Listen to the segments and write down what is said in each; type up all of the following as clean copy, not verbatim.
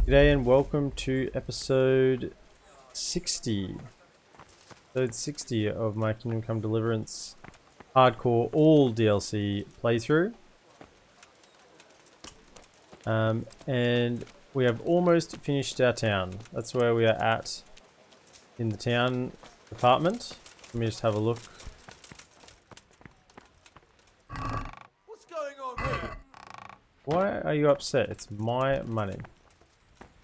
G'day and welcome to episode 60. Episode 60 of my Kingdom Come Deliverance hardcore all DLC playthrough. And we have almost finished our town. That's where we are at in the town department. Let me just have a look. What's going on here? Why are you upset? It's my money.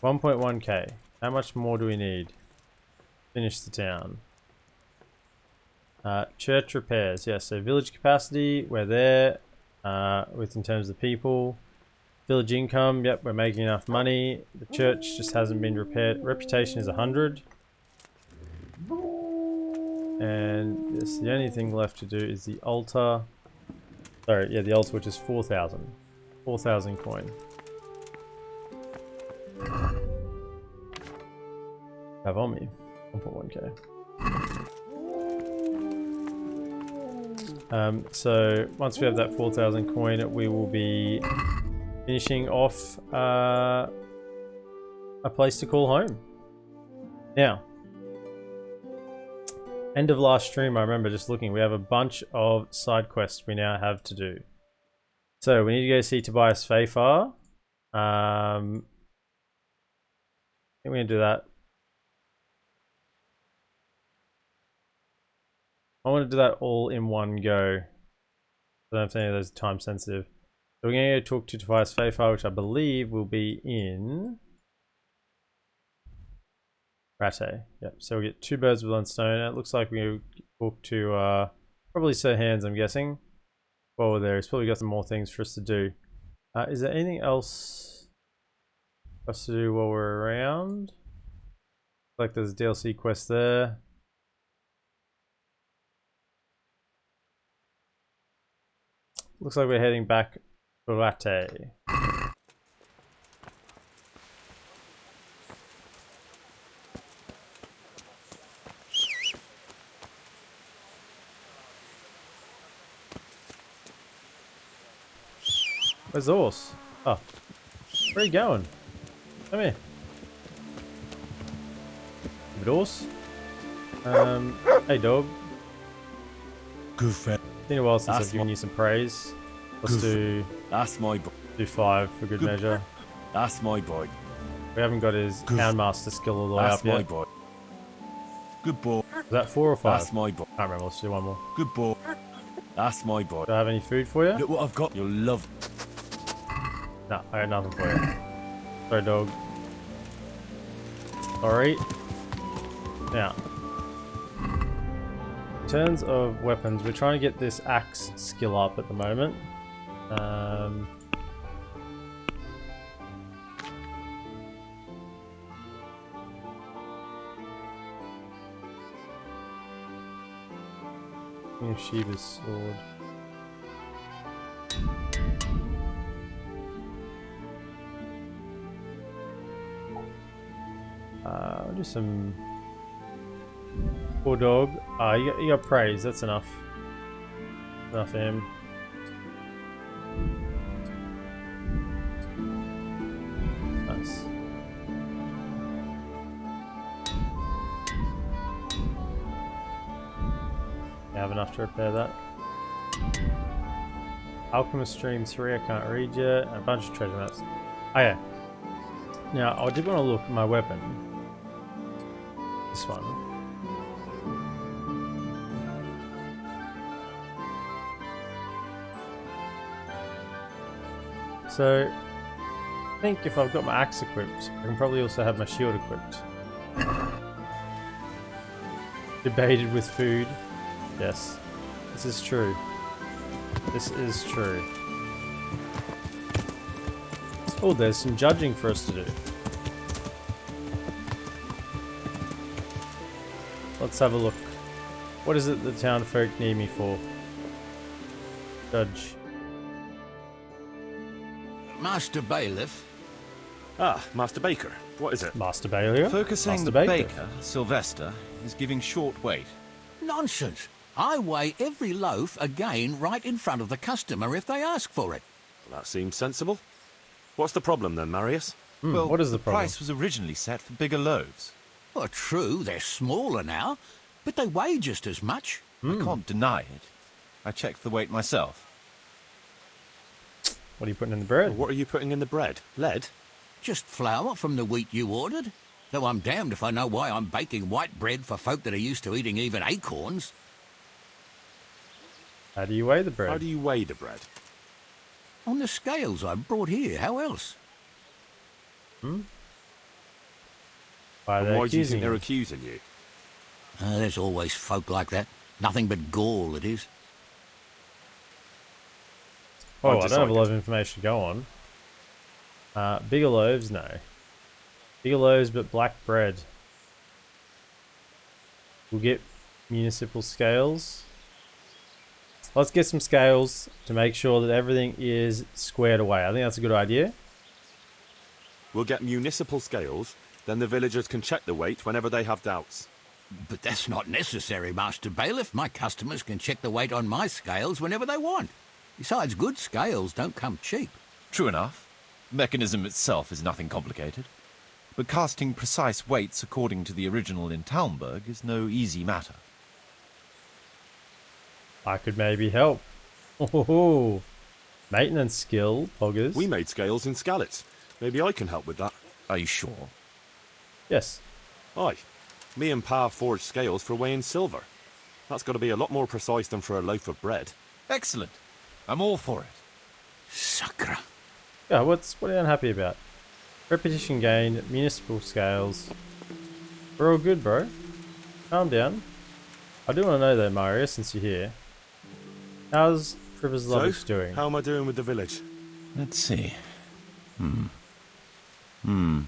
1.1k. How much more do we need? Finish the town. Church repairs. Yeah, so village capacity, we're there. With in terms of people. Village income, yep, we're making enough money. The church just hasn't been repaired. Reputation is 100. And yes, the only thing left to do is the altar. Sorry, yeah, the altar, which is 4,000. 4,000 coin. Have on me 1.1k. So once we have that 4,000 coin, we will be finishing off a place to call home. Now, end of last stream, I remember just looking, we have a bunch of side quests we now have to do. So we need to go see Tobias Fafar. I think we're gonna do that. I want to do that all in one go. I don't know if any of those are time sensitive. So we're going to go talk to Tobias Fafar, which I believe will be in Rate. Yep. So we get two birds with one stone. It looks like we talk to probably Sir Hands, I'm guessing. While we're there, he's probably got some more things for us to do. Is there anything else for us to do while we're around? Like there's a DLC quest there. Looks like we're heading back to Rate. Where's the horse? Oh. Where are you going? Come here. Good horse. Hey dog. Good friend. It's been a while since I've given you some praise. Let's do That's my boy. do 5 for good measure. That's my boy. We haven't got his Houndmaster skill all the way That's up my yet. boy. Good boy. Is that 4 or 5? That's my boy. Can't remember. Let's do one more. Good boy. That's my boy. Do I have any food for you? Look what I've got. You'll love. No, I got nothing for you. Sorry, dog. Sorry. Now, in terms of weapons, we're trying to get this axe skill up at the moment. Shiva's sword. I'll do some. Poor dog. You got praise. That's enough. Enough for him. Nice. I have enough to repair that. Alchemist Stream 3, I can't read yet. A bunch of treasure maps. Oh yeah. Now, I did want to look at my weapon. This one. So, I think if I've got my axe equipped, I can probably also have my shield equipped. Debated with food. Yes, this is true. This is true. Oh, there's some judging for us to do. Let's have a look. What is it the town folk need me for? Judge. Master Bailiff. Ah, Master Baker. What is it? Master Bailiff. Focusing Master the Baker. baker, Sylvester, is giving short weight. Nonsense. I weigh every loaf again right in front of the customer if they ask for it. Well, that seems sensible. What's the problem then, Marius? Well, what is the problem? price was originally set for bigger loaves. Well, true, they're smaller now, but they weigh just as much. I can't deny it. I checked the weight myself. What are you putting in the bread? What are you putting in the bread? Lead? Just flour from the wheat you ordered. Though I'm damned if I know why I'm baking white bread for folk that are used to eating even acorns. How do you weigh the bread? How do you weigh the bread? On the scales I brought here, how else? Why are And they why do you think accusing they're you? accusing you? There's always folk like that. Nothing but gall, it is. Oh, I've I don't have a lot of decided. information to go on. Bigger loaves, no. Bigger loaves, but black bread. We'll get municipal scales. Let's get some scales to make sure that everything is squared away. I think that's a good idea. We'll get municipal scales, then the villagers can check the weight whenever they have doubts. But that's not necessary, Master Bailiff. My customers can check the weight on my scales whenever they want. Besides, good scales don't come cheap. True enough. The mechanism itself is nothing complicated. But casting precise weights according to the original in Talmberg is no easy matter. I could maybe help. Oh, maintenance skill, poggers. We made scales in Skalitz. Maybe I can help with that. Are you sure? Yes. Aye. Me and Pa forged scales for weighing silver. That's got to be a lot more precise than for a loaf of bread. Excellent. I'm all for it. Sacre. Yeah, what are you unhappy about? Repetition gained, municipal scales. We're all good, bro. Calm down. I do want to know though, Mario, since you're here. How's River's Lovage doing? How am I doing with the village? Let's see. The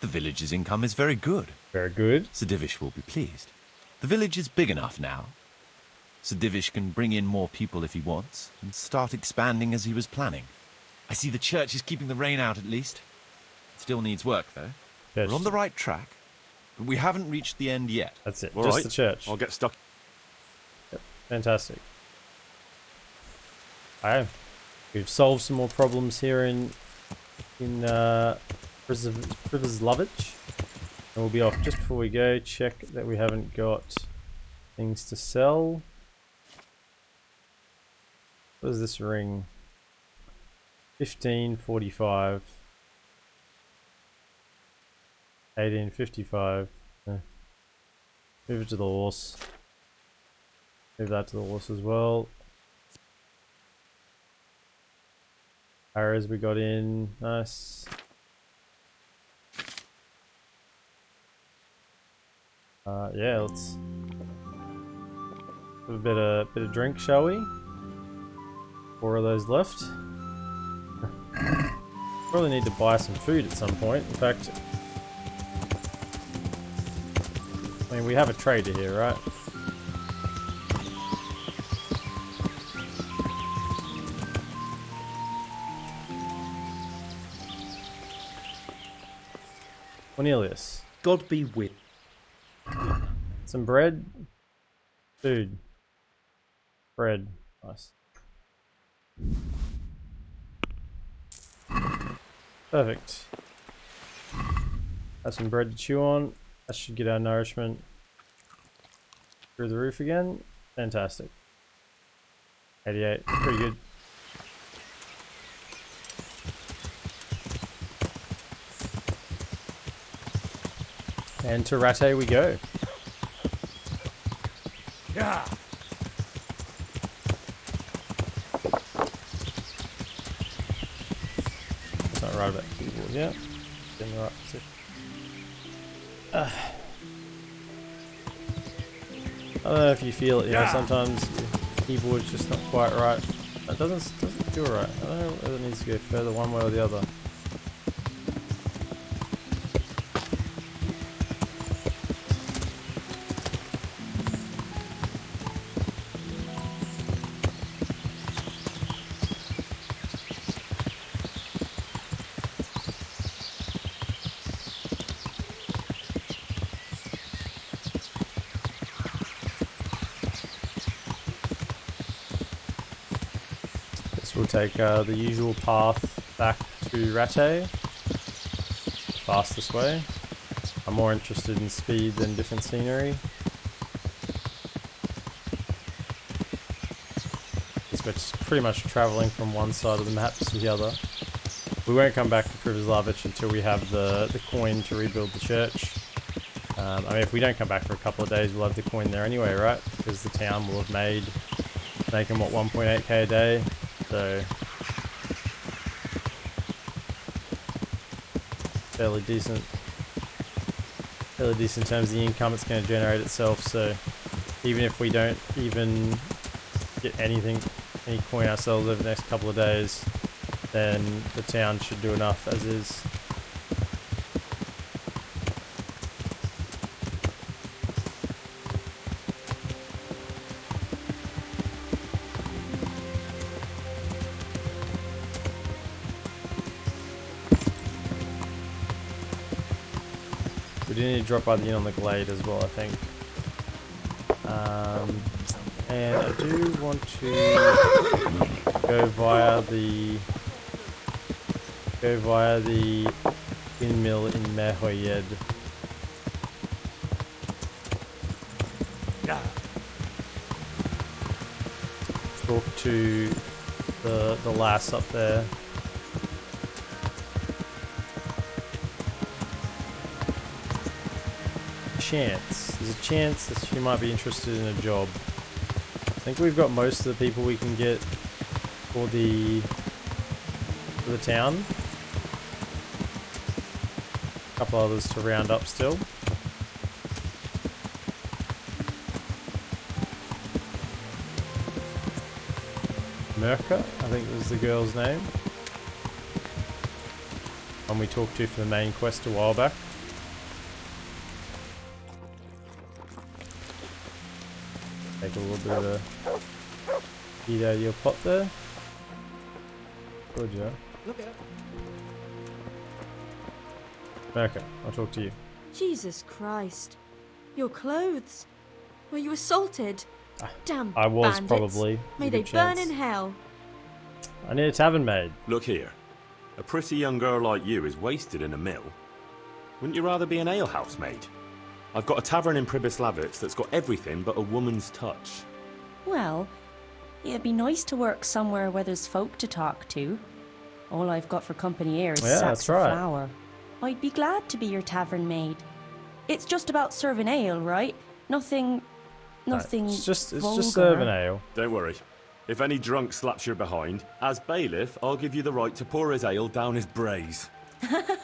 village's income is very good. Very good. Sir Divish will be pleased. The village is big enough now. Sir Divish can bring in more people if he wants, and start expanding as he was planning. I see the church is keeping the rain out at least. It still needs work, though. Church. We're on the right track, but we haven't reached the end yet. That's it. All Just right, the church. I'll get stuck. Fantastic. Okay. We've solved some more problems here in River's Lovage. And we'll be off. Just before we go, check that we haven't got things to sell. What is this ring? 1545. 1855. Move it to the horse. Move that to the horse as well. Arrows we got in. Nice. Yeah, let's have a bit of drink, shall we? 4 of those left. Probably need to buy some food at some point. In fact, I mean, we have a trader here, right? Cornelius. God be with. Some bread. Food. Bread. Nice. Perfect. Have some bread to chew on. That should get our nourishment through the roof again. Fantastic. 88. Pretty good. And to Ratte we go. Yeah. It's not right about the keyboard, yeah. In the right position. I don't know if you feel it, you know, sometimes the keyboard's just not quite right. It doesn't feel right. I don't know whether it needs to go further one way or the other. We'll take the usual path back to Ratte. fastest way. I'm more interested in speed than different scenery. We're just pretty much traveling from one side of the map to the other. We won't come back to Privoslavich until we have the coin to rebuild the church. I mean, if we don't come back for a couple of days, we'll have the coin there anyway, right? Because the town will have making what, 1.8k a day. So fairly decent in terms of the income it's going to generate itself. So even if we don't even get any coin ourselves over the next couple of days, then the town should do enough as is. We do need to drop by the inn on the Glade as well, I think. And I do want to go via the windmill in Mehoyed. Talk to the lass up there. There's a chance that she might be interested in a job. I think we've got most of the people we can get for the town. A couple others to round up still. Merca, I think was the girl's name. One we talked to for the main quest a while back. Take a little bit of a heat out of your pot there. Good, yeah. Look out. Okay, I'll talk to you. Jesus Christ. Your clothes. Were you assaulted? Damn I was bandits. probably. May they burn in hell. I need a tavern maid. Look here. A pretty young girl like you is wasted in a mill. Wouldn't you rather be an alehouse maid? I've got a tavern in Pribyslavitz that's got everything but a woman's touch. Well, it'd be nice to work somewhere where there's folk to talk to. All I've got for company here is sacks of flour. I'd be glad to be your tavern maid. It's just about serving ale, right? Nothing It's just vulgar. serving ale. Don't worry. If any drunk slaps your behind, as bailiff, I'll give you the right to pour his ale down his braes.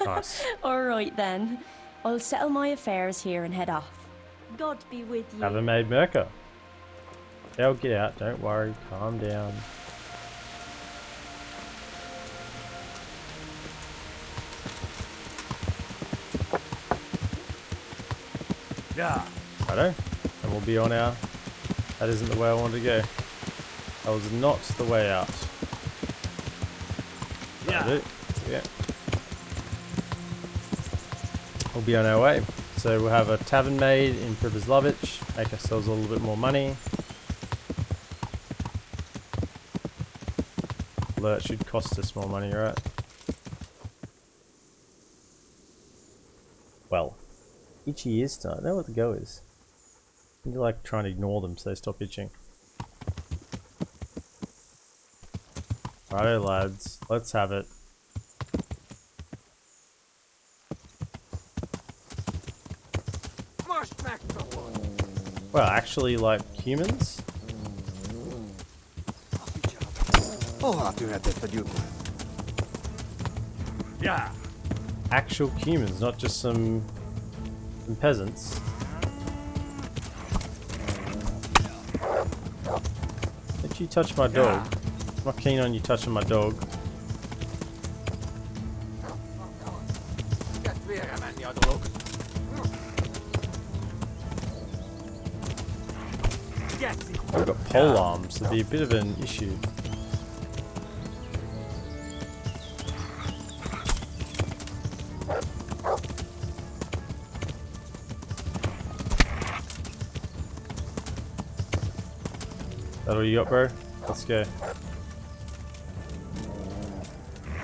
Nice. All right then. I'll settle my affairs here and head off. God be with you. Tavern maid Merca. They'll get out, don't worry, calm down. Yeah. Righto. And we'll be on our... That isn't the way I wanted to go. That was not the way out. Yeah. Yeah. We'll be on our way. So we'll have a tavern maid in Pribyslavich, make ourselves a little bit more money. Although it should cost us more money, right? Well, itchy ears tonight. I know what the go is. You like trying to ignore them so they stop itching. Righto lads, let's have it. Well, actually like humans? Yeah. Actual humans, not just some peasants. Did you touch my dog? I'm not keen on you touching my dog. I've got pole arms, so it'd be a bit of an issue. That all you got, bro? Let's go.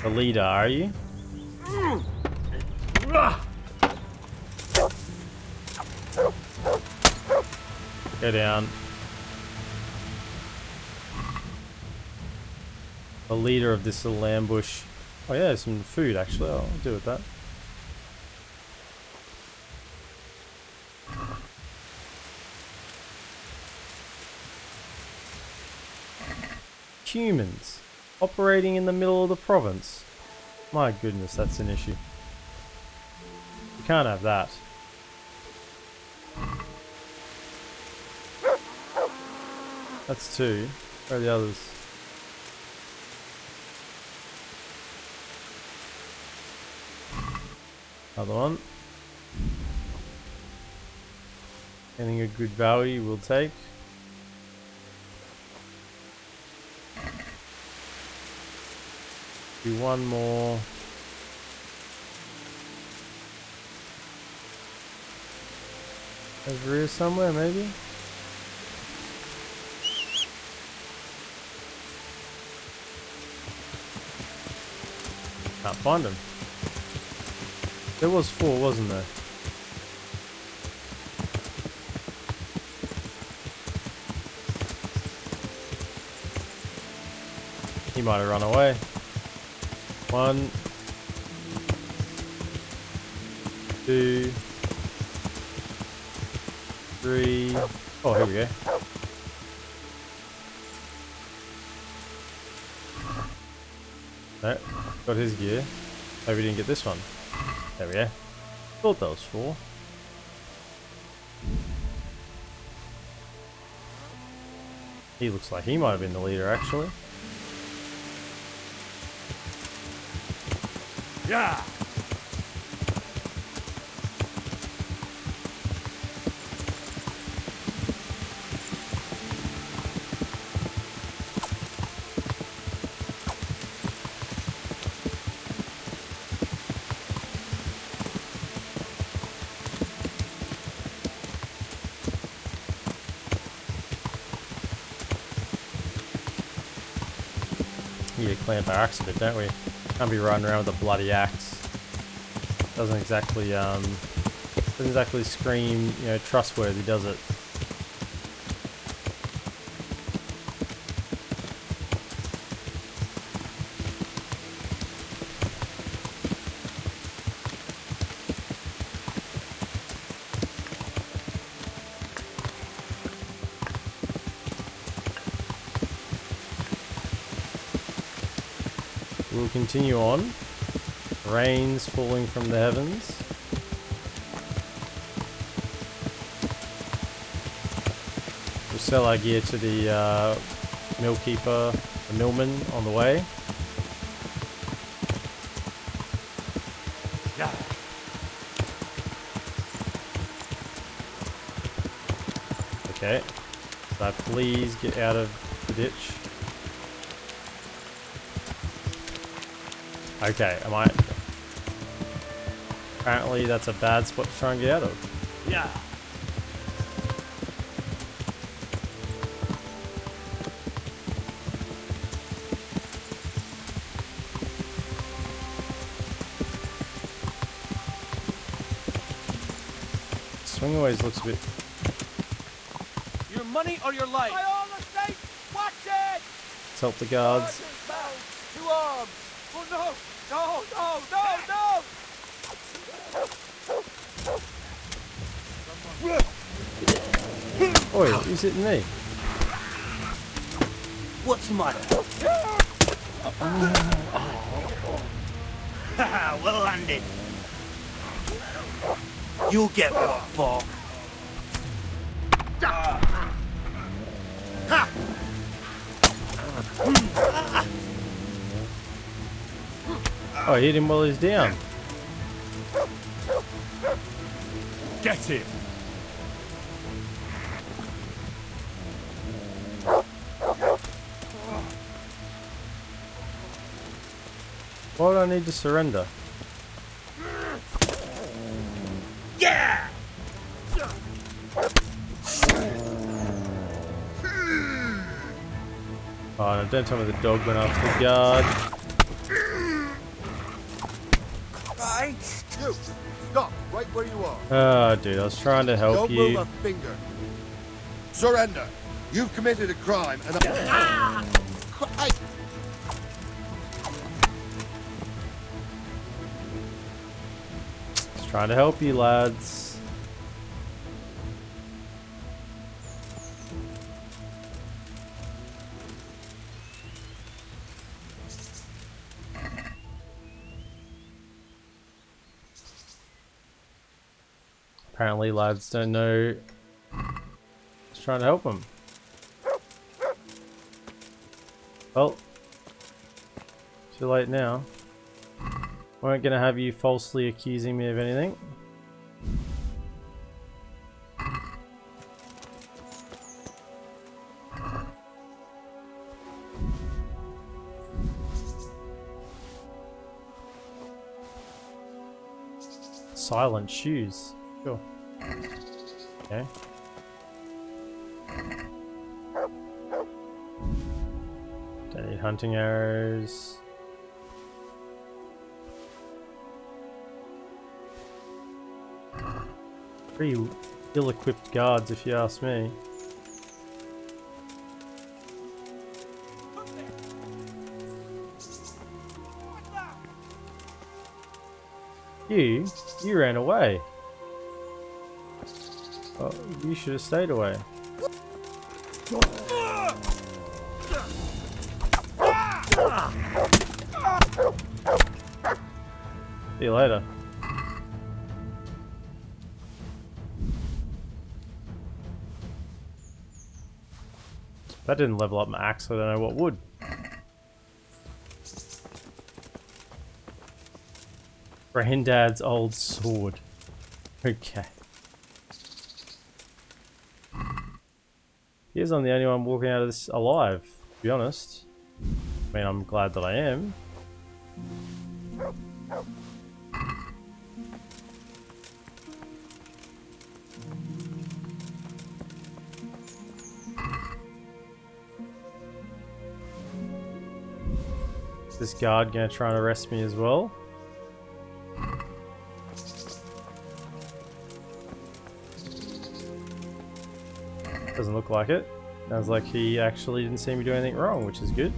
The leader, are you? Go down. The leader of this little ambush. Oh yeah, some food actually. I'll do with that. Humans operating in the middle of the province. My goodness, that's an issue. You can't have that. That's two. Where are the others? Another one. Getting a good value we'll take. Do one more. Over here somewhere, maybe? Can't find him. There was 4, wasn't there? He might have run away. 1, 2, 3. Oh, here we go. No, got his gear. Maybe we didn't get this one. There we go. Thought that was 4. He looks like he might have been the leader, actually. Yeah. Need to clamp our axe a bit, don't we? Can't be riding around with a bloody axe. Doesn't exactly scream, you know, trustworthy, does it? We'll continue on. Rain's falling from the heavens. We'll sell our gear to the mill keeper, the millman on the way. Yeah. Okay. So please get out of the ditch. Okay, am I... Apparently that's a bad spot to try and get out of. Yeah. Swing always looks a bit... Your money or your life? I own the state. Watch it. Let's help the guards. Two arms. Oh no! No! No! No! No! Oi, who's hitting me? What's the matter? Well landed. You'll get what for. Oh, I hit him while he's down. Get him. Why would I need to surrender? Yeah. Oh no, don't tell me the dog went after the guard. Christ! You, stop right where you are. Oh, dude, I was trying to help Don't you. move a finger. Surrender. You've committed a crime, and Christ! Just trying to help you, lads. Apparently, lads don't know. Just trying to help them. Well, too late now. Weren't gonna have you falsely accusing me of anything. Silent shoes. Sure. Okay. Don't need hunting arrows. Pretty ill-equipped guards, if you ask me. You ran away. Oh, you should have stayed away. See you later. That didn't level up my axe, I don't know what would. Granddad's old sword. Okay. Here's I'm the only one walking out of this alive, to be honest. I mean, I'm glad that I am. Is this guard gonna try and arrest me as well? Doesn't look like it. Sounds like he actually didn't see me do anything wrong, which is good.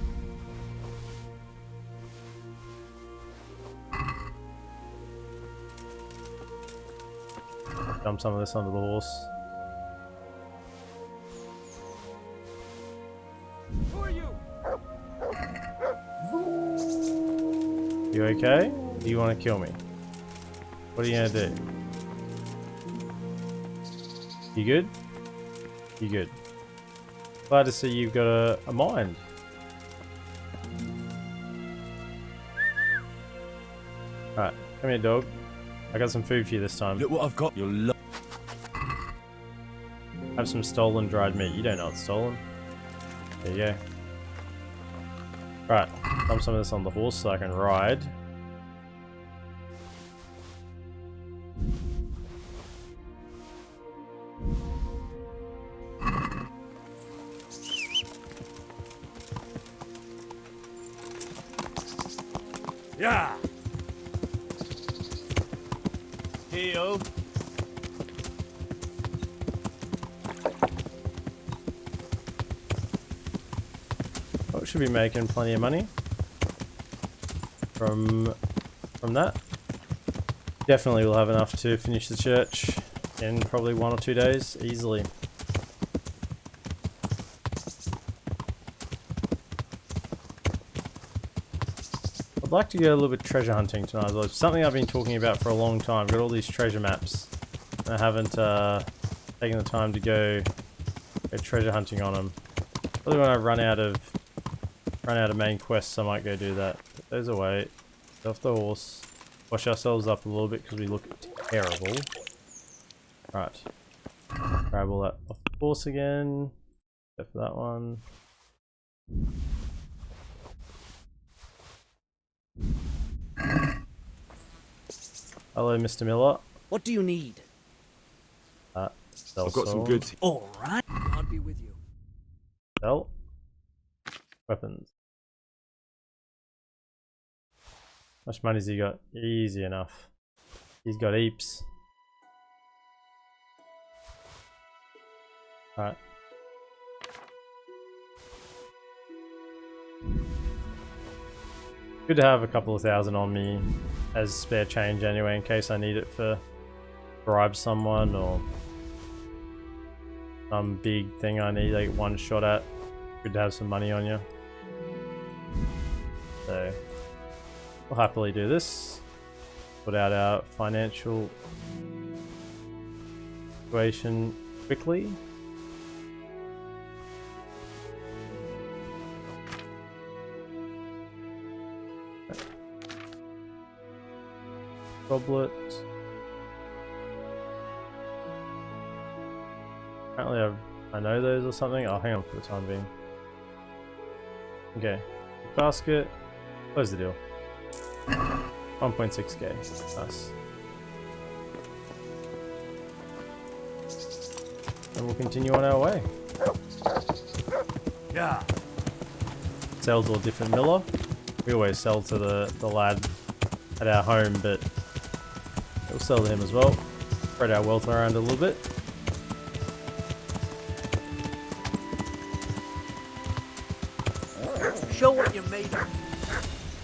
Dump some of this onto the horse. Who are you? You okay? Or do you want to kill me? What are you gonna do? You good? You good. Glad to see you've got a mind. Alright, come here, dog. I got some food for you this time. Look what I've got. You'll Have some stolen dried meat. You don't know it's stolen. There you go. Right, dump some of this on the horse so I can ride. Yeah. Heal. Oh, should be making plenty of money from that. Definitely will have enough to finish the church in probably 1 or 2 days easily. I'd like to go a little bit treasure hunting tonight as well. It's something I've been talking about for a long time. I've got all these treasure maps and I haven't taken the time to go treasure hunting on them. Probably when I run out of main quests I might go do that. Put those away. Get off the horse. Wash ourselves up a little bit because we look terrible. Right. Grab all that off the horse again. Go for that one. Hello, Mr. Miller. What do you need? I've got some good. All right. I'll be with you. Sell. Weapons. much money's he got? Easy enough. He's got heaps. Alright. Good to have a couple of thousand on me as spare change anyway, in case I need it for bribe someone or some big thing I need like one shot at. Good to have some money on you. So we'll happily do this. Put out our financial situation quickly. Goblet. Apparently I know those or something. I'll hang on for the time being. Okay. Basket. Close the deal. 1.6k. Nice. And we'll continue on our way. Yeah. Sell to a different miller. We always sell to the lad at our home, but we'll sell to him as well. Spread our wealth around a little bit. Show what you're made of.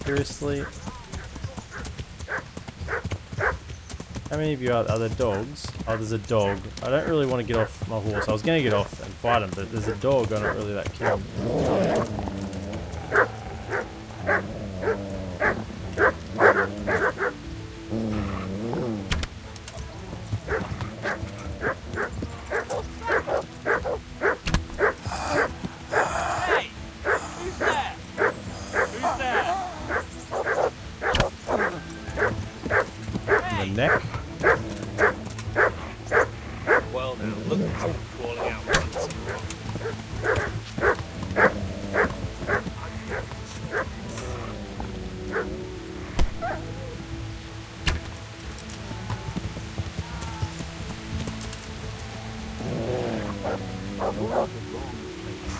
Seriously? How many of you are there dogs? Oh, there's a dog. I don't really want to get off my horse. I was going to get off and fight him, but there's a dog. I'm not really that keen. Neck. Well, now look at someone crawling out once.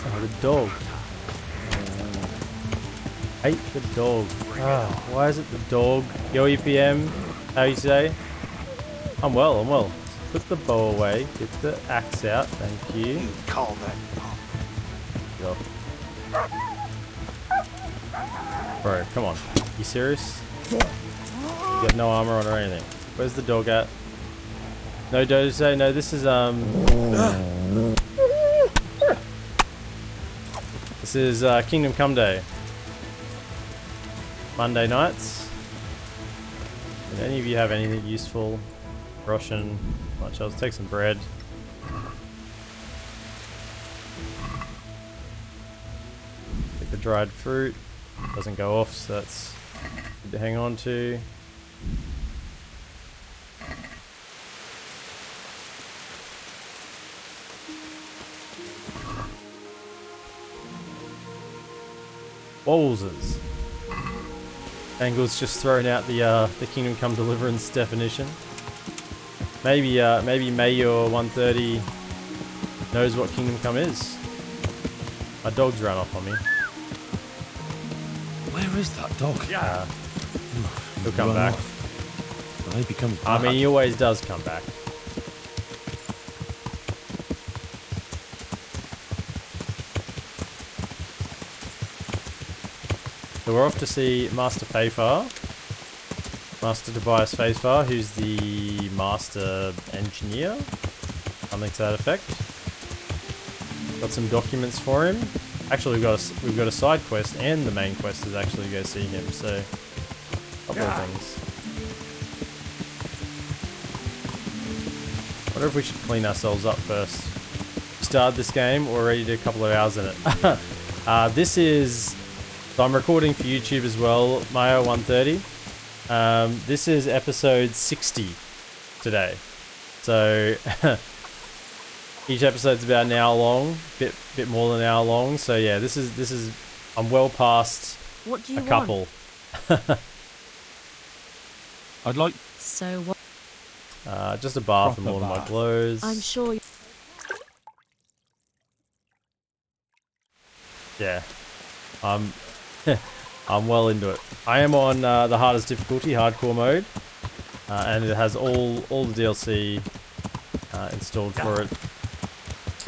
Oh, the dog. Hate the dog. Ah, why is it the dog? Yo, EPM. How you say? I'm well, I'm well. Put the bow away, get the axe out, thank you. Call that. Go. Bro, come on. You serious? You got no armor on or anything. Where's the dog at? No Dose, no, this is this is Kingdom Come Day. Monday nights. Did any of you have anything useful? Russian, much else? Take some bread. Take the dried fruit. Doesn't go off, so that's good to hang on to. Wowzers. Angle's just thrown out the Kingdom Come Deliverance definition. Maybe Mayor 130 knows what Kingdom Come is. My dog's ran off on me. Where is that dog? He'll come back. Well, he becomes I mean, he always does come back. So we're off to see Master Fafar, Master Tobias Fafar, who's the Master Engineer, something to that effect. Got some documents for him. Actually, we've got a side quest, and the main quest is actually to go see him. So, a couple of things. Wonder if we should clean ourselves up first. Started this game, already did a couple of hours in it. This is. So I'm recording for YouTube as well, Mayo 130. This is episode 60 today. So each episode's about an hour long, bit more than an hour long. So yeah, this is I'm well past What do you a couple. I'd like. So what? Just a bath and Proper all of my bath. clothes. I'm sure. Yeah. I'm well into it. I am on the hardest difficulty, hardcore mode, and it has all the DLC installed for it.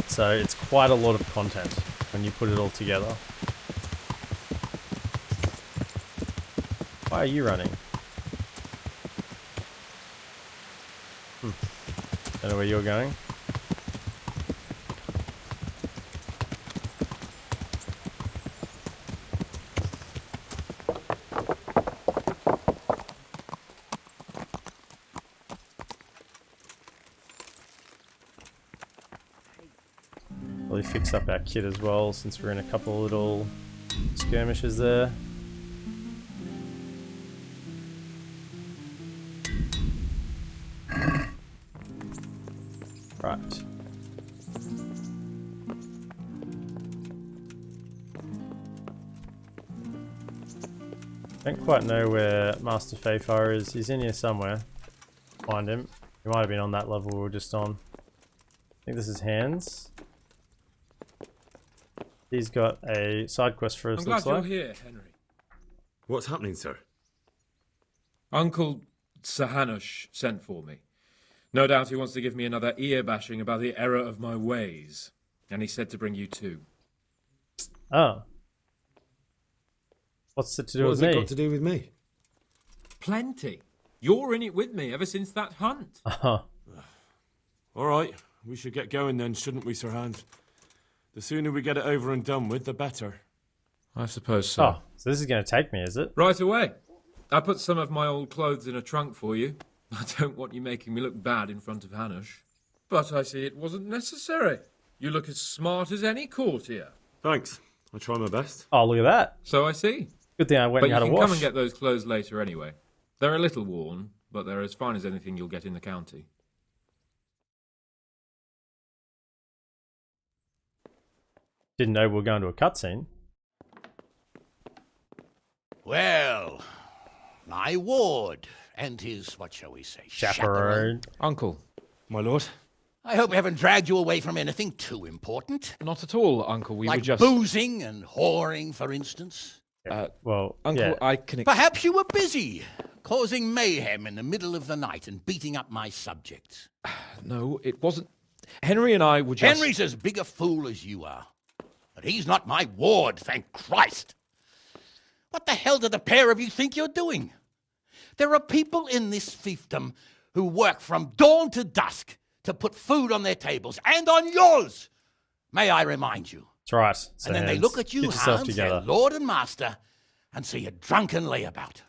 So it's quite a lot of content when you put it all together. Why are you running? Don't know where you're going. Probably fix up our kit as well, since we're in a couple of little skirmishes there. Right. Don't quite know where Master Fayfire is. He's in here somewhere. Find him. He might have been on that level we were just on. I think this is Hands. He's got a side quest for us. I'm glad you're here, Henry. What's happening, sir? Uncle Sir Hanush sent for me. No doubt he wants to give me another ear bashing about the error of my ways. And he said to bring you too. Oh. What's it to do with me? What's it got to do with me? Plenty. You're in it with me ever since that hunt. Uh-huh. All right, we should get going then, shouldn't we, Sir Hans? The sooner we get it over and done with, the better. I suppose so. Oh, so this is going to take me, is it? Right away. I put some of my old clothes in a trunk for you. I don't want you making me look bad in front of Hanush. But I see it wasn't necessary. You look as smart as any courtier. Thanks. I'll try my best. Oh, look at that. So I see. Good thing I went But and had a you wash. can come and get those clothes later anyway. They're a little worn, but they're as fine as anything you'll get in the county. Didn't know we were going to a cutscene. Well, my ward and his, what shall we say, Chaperone. Uncle. My lord? I hope we haven't dragged you away from anything too important. Not at all, Uncle. We like were just... boozing and whoring, for instance. Well, Uncle, yeah. I can... Perhaps you were busy, causing mayhem in the middle of the night and beating up my subjects. No, it wasn't... Henry and I were just... Henry's as big a fool as you are. But he's not my ward, thank Christ. What the hell do the pair of you think you're doing? There are people in this fiefdom who work from dawn to dusk to put food on their tables, and on yours, may I remind you. That's right. And then they look at you, Hans, their lord and master, and see a drunken layabout.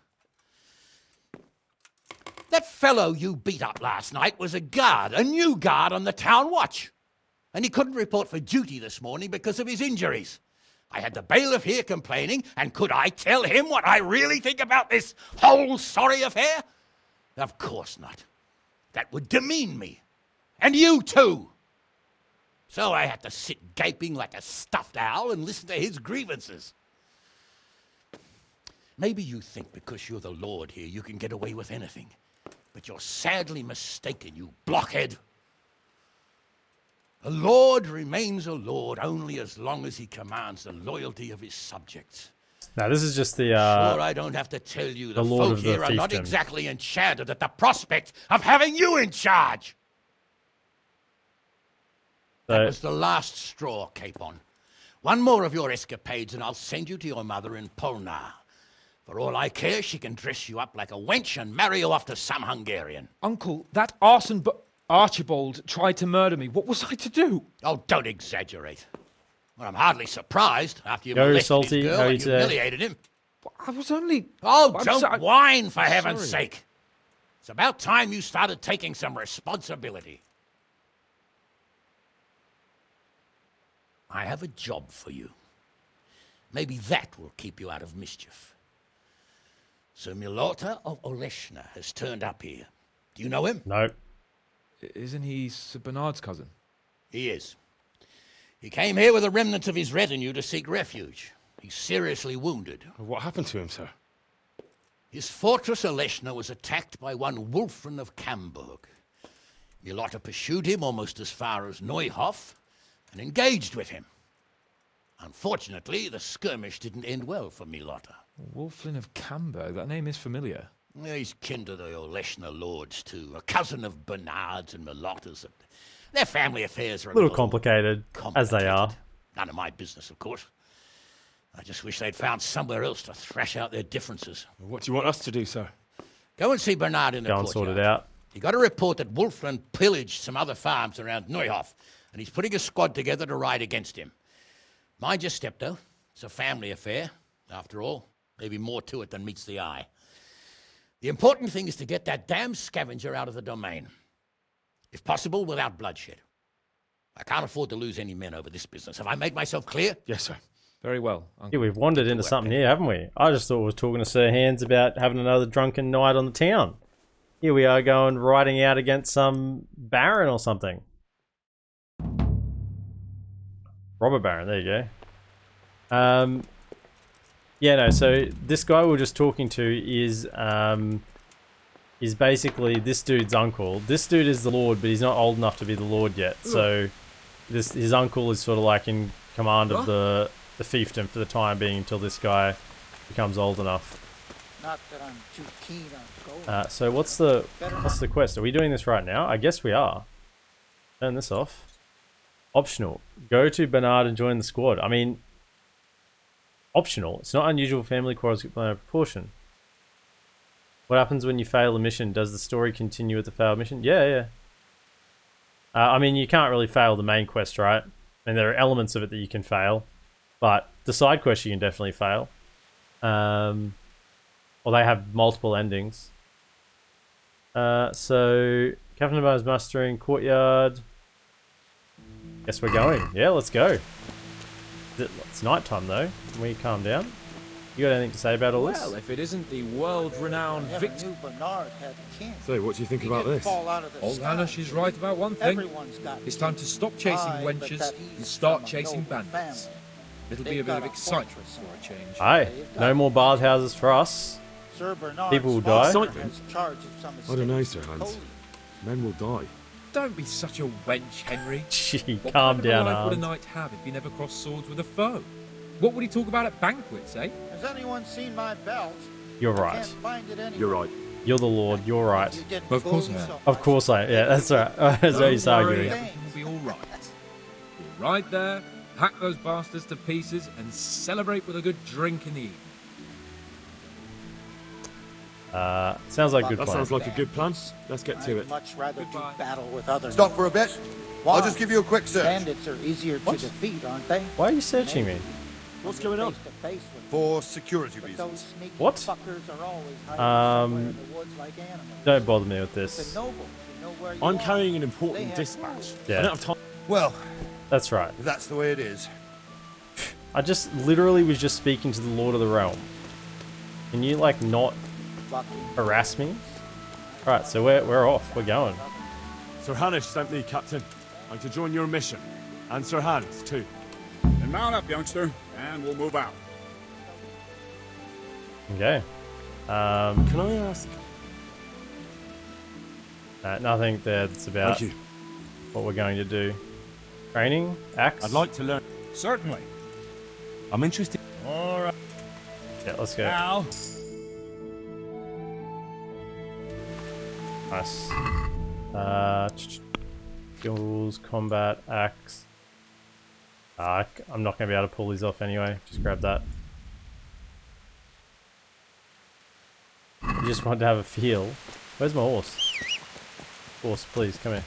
That fellow you beat up last night was a guard, a new guard on the town watch. And he couldn't report for duty this morning because of his injuries. I had the bailiff here complaining, and could I tell him what I really think about this whole sorry affair? Of course not. That would demean me. And you too. So I had to sit gaping like a stuffed owl and listen to his grievances. Maybe you think because you're the lord here you can get away with anything. But you're sadly mistaken, you blockhead. A lord remains a lord only as long as he commands the loyalty of his subjects. Now this is just the sure, I don't have to tell you the folk here are not exactly enchanted at the prospect of having you in charge. That was the last straw, Capon. One more of your escapades and I'll send you to your mother in Polnar. For all I care, she can dress you up like a wench and marry you off to some Hungarian. Uncle, that arson Archibald tried to murder me. What was I to do? Oh, don't exaggerate. Well, I'm hardly surprised after you molested his girl and humiliated him. I was only... Oh, don't whine, for heaven's sake. It's about time you started taking some responsibility. I have a job for you. Maybe that will keep you out of mischief. Sir Milota of Oleshna has turned up here. Do you know him? No. Isn't he Sir Bernard's cousin? He is. He came here with a remnant of his retinue to seek refuge. He's seriously wounded. What happened to him, sir? His fortress Oleshna was attacked by one Wulfrin of Camburg. Milota pursued him almost as far as Neuhof and engaged with him. Unfortunately, the skirmish didn't end well for Milota. Wolflin of Cambo, that name is familiar. He's kin to the Oleshna lords, too. A cousin of Bernard's and Milota's. Their family affairs are a little complicated, as they are. None of my business, of course. I just wish they'd found somewhere else to thrash out their differences. What do you want us to do, sir? Go and see Bernard in the Go and sort it out. He got a report that Wolflin pillaged some other farms around Neuhof, and he's putting a squad together to ride against him. Mind your step, though. It's a family affair, after all. Maybe more to it than meets the eye. The important thing is to get that damn scavenger out of the domain. If possible, without bloodshed. I can't afford to lose any men over this business. Have I made myself clear? Yes, sir. Very well, Uncle. Yeah, we've wandered into something here, haven't we? I just thought we were talking to Sir Hands about having another drunken night on the town. Here we are going riding out against some baron or something. Robber baron, there you go. Yeah, no, so this guy we were just talking to is basically this dude's uncle. This dude is the lord, but he's not old enough to be the lord yet. So his uncle is sort of like in command of the fiefdom for the time being until this guy becomes old enough. Not that I'm too keen on going. So what's the quest? Are we doing this right now? I guess we are. Turn this off. Optional. Go to Bernard and join the squad. I mean, optional. It's not unusual for family quarrels to get blown out of proportion. What happens when you fail a mission? Does the story continue with the failed mission? Yeah. I mean, you can't really fail the main quest, right? I mean, there are elements of it that you can fail, but the side quest you can definitely fail. Well, they have multiple endings. So, Captain Bar's mustering, courtyard. Guess we're going. Yeah, let's go. It's nighttime though. Can we calm down? You got anything to say about all this? Well, if it isn't the world-renowned victim. So, what do you think about this? Old Hanush is right about one thing. It's time to stop chasing wenches and start chasing bandits. It'll be a bit of excitement for a change. Aye, no more bathhouses for us. People will die. I don't know, Sir Hans. Men will die. Don't be such a wench, Henry. Gee, what calm kind of down, life would a Hans. knight have if he never crossed swords with a foe? What would he talk about at banquets, eh? Has anyone seen my belt? You're I right. can't find it anywhere. You're right. You're the Lord. You're right. Of course I am. Of course I am. Yeah, that's right. That's what he's arguing. Everything will be all right. We'll ride there, hack those bastards to pieces, and celebrate with a good drink in the evening. Sounds like a good That plan. sounds like a good plan. Let's get to it. I'd much rather do battle with others. Stop for a bit. I'll just give you a quick search. Bandits are easier to defeat, aren't they? Why are you searching me? What's going on? For security reasons. What? Don't bother me with this. I'm carrying an important dispatch. Yeah. I don't have time. Well, That's right. if that's the way it is. I just literally was just speaking to the Lord of the Realm. Can you like not harass me? Alright, so we're off. We're going. Sir Hanush sent me, Captain. I'm to join your mission. And Sir Hans, too. Then mount up, youngster, and we'll move out. Okay. Can I ask? Nothing that's about Thank you. what we're going to do. Training? Axe? I'd like to learn. Certainly. I'm interested. All right. Yeah, let's go. Now, Nice. Skills, combat, axe. I'm not going to be able to pull these off anyway. Just grab that. You just wanted to have a feel. Where's my horse? Horse, please, come here.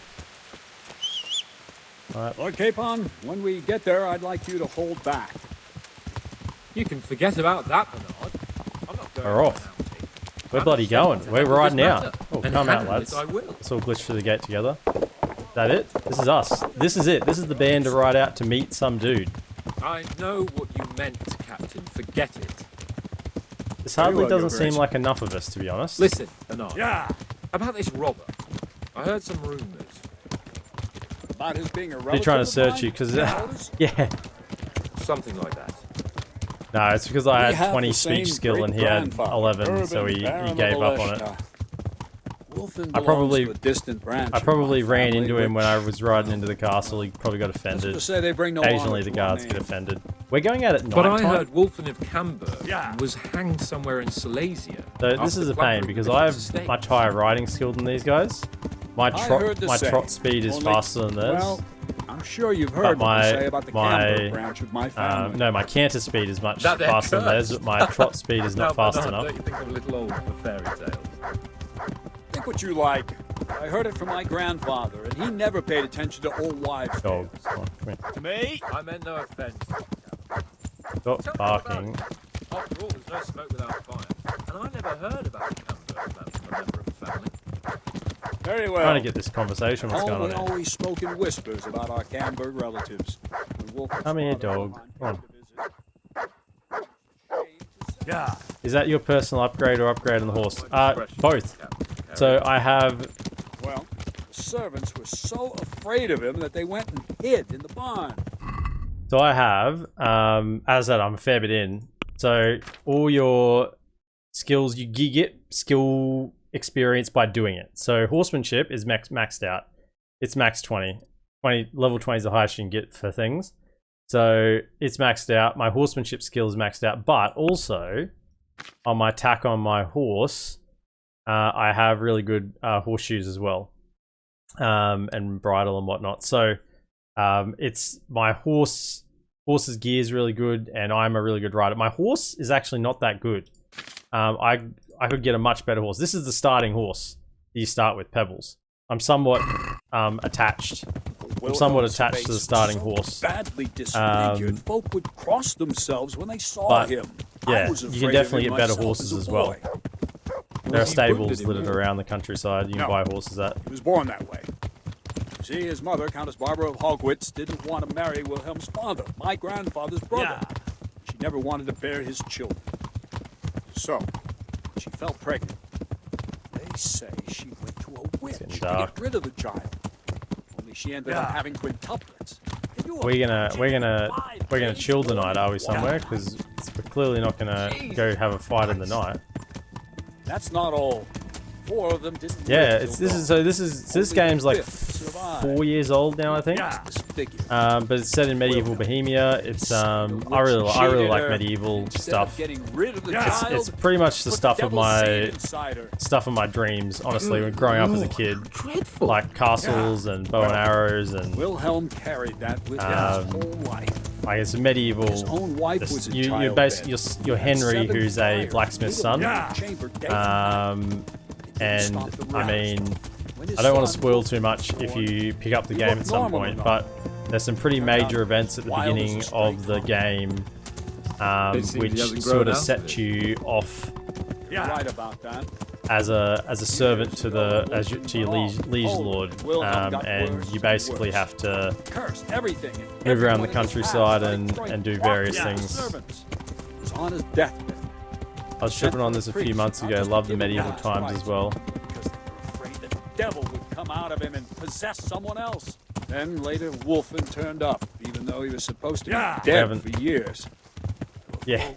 Alright. Lord Capon, when we get there, I'd like you to hold back. You can forget about that, Bernard. I'm not going We're off. We're bloody going. We're riding out. Oh, And come out, handle lads. it I will. Let's all glitch through the gate together. Is that it? This is us. This is it. This is the band to ride out to meet some dude. I know what you meant, Captain. Forget it. This hardly well, doesn't Your seem Grace. like enough of us, to be honest. Listen, Bernard. Yeah, About this robber. I heard some rumours. about his being a relative. You're trying to of search mine? you because, Yours? yeah. Something like that. No, it's because I We had have 20 the speech same skill and he had great-grandfather, 11, so Urban he Baron of gave up on it. Oleshna. Wolfen I probably- belongs to a distant branch I of probably my ran family, into him when I which- was riding into the castle. He probably got That's offended. to say they bring no Occasionally honor the to our guards get name. offended. We're going out at night But I time. heard Wolfen of Camberg was hanged somewhere in Silesia. So this is a pain because I have much higher riding skill than these guys. My trot speed is faster than theirs. Well, I'm sure you've heard what they say about the Camberg branch of my family. No, my canter speed is much faster than theirs, but my trot speed is not fast enough. Don't you think I'm a little old for fairy tales? Think what you like. I heard it from my grandfather, and he never paid attention to old wives' Dog, tales. come on, come here. To me, I meant no offence. Stop barking. After all, there's no smoke without fire. And I never heard about the Camberg man from a member of the family. Very well. I'm trying to get this conversation. What's going on We here? always spoke in whispers about our Camberg relatives. Come here, dog. Come on. Yeah. Is that your personal upgrade or upgrade on the horse? Both. So I have... Well, the servants were so afraid of him that they went and hid in the barn. So I have, as I said, I'm a fair bit in. So all your skills, you get skill experience by doing it. So horsemanship is maxed out. It's max 20. Level 20 is the highest you can get for things. So it's maxed out. My horsemanship skill is maxed out, but also on my attack on my horse, I have really good horseshoes as well, and bridle and whatnot. So it's my horse's gear is really good, and I'm a really good rider. My horse is actually not that good. I could get a much better horse. This is the starting horse that you start with, Pebbles. I'm somewhat attached. I'm somewhat attached to the starting horse. Badly disfigured, folk would cross themselves when they saw him. Yeah, you can definitely get better horses as well. There are stables littered around the countryside you can buy horses at. He was born that way. See, his mother, Countess Barbara of Hogwitz, didn't want to marry Wilhelm's father, my grandfather's brother. She never wanted to bear his children. So, she fell pregnant. They say she went to a witch to get rid of the child. Only she ended up having quintuplets. We're gonna chill tonight, are we, somewhere? Because we're clearly not gonna go have a fight in the night. That's not all. 4 of them didn't. Yeah, this game's like 4 years old now, I think. But it's set in medieval Bohemia. It's I really like medieval stuff. It's pretty much the stuff of my dreams, honestly, when growing up as a kid. Like castles and bow and arrows and Wilhelm carried that with his whole life. Like it's a medieval. His own wife was a you're Henry, who's a blacksmith's son. And I mean, I don't want to spoil too much if you pick up the game at some point, but there's some pretty major events at the beginning of the game, which sort of set you off as a servant to your liege lord, and you basically have to move around the countryside and do various things. On his deathbed. I was tripping on this a few months ago. Love the medieval times as well. Because they were afraid the devil would come out of him and possess someone else. Then later, Wolfen turned up, even though he was supposed to be dead for years. Yeah.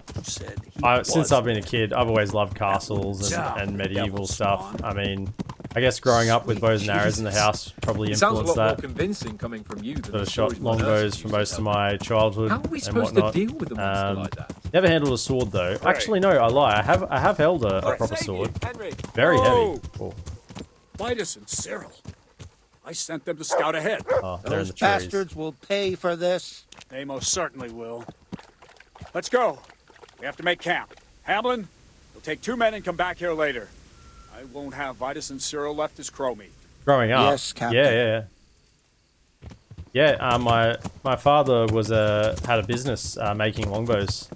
Since I've been a kid, I've always loved castles and medieval stuff. I mean, I guess growing up with bows and arrows in the house probably influenced that. Sounds a lot more convincing coming from you than sort of shot longbows for most of my childhood. How are we and supposed whatnot. to deal with a monster like that? Never handled a sword though. Actually, no, I lie. I have held a proper sword. Very heavy. Oh. Vitus and Cyril. I sent them to scout ahead. Oh, they're in the trees. Bastards will pay for this. They most certainly will. Let's go. We have to make camp. Hamlin, we'll take 2 men and come back here later. I won't have Vitus and Cyril left as crow meat. Growing up, yes, Captain. Yeah. My father had a business making longbows.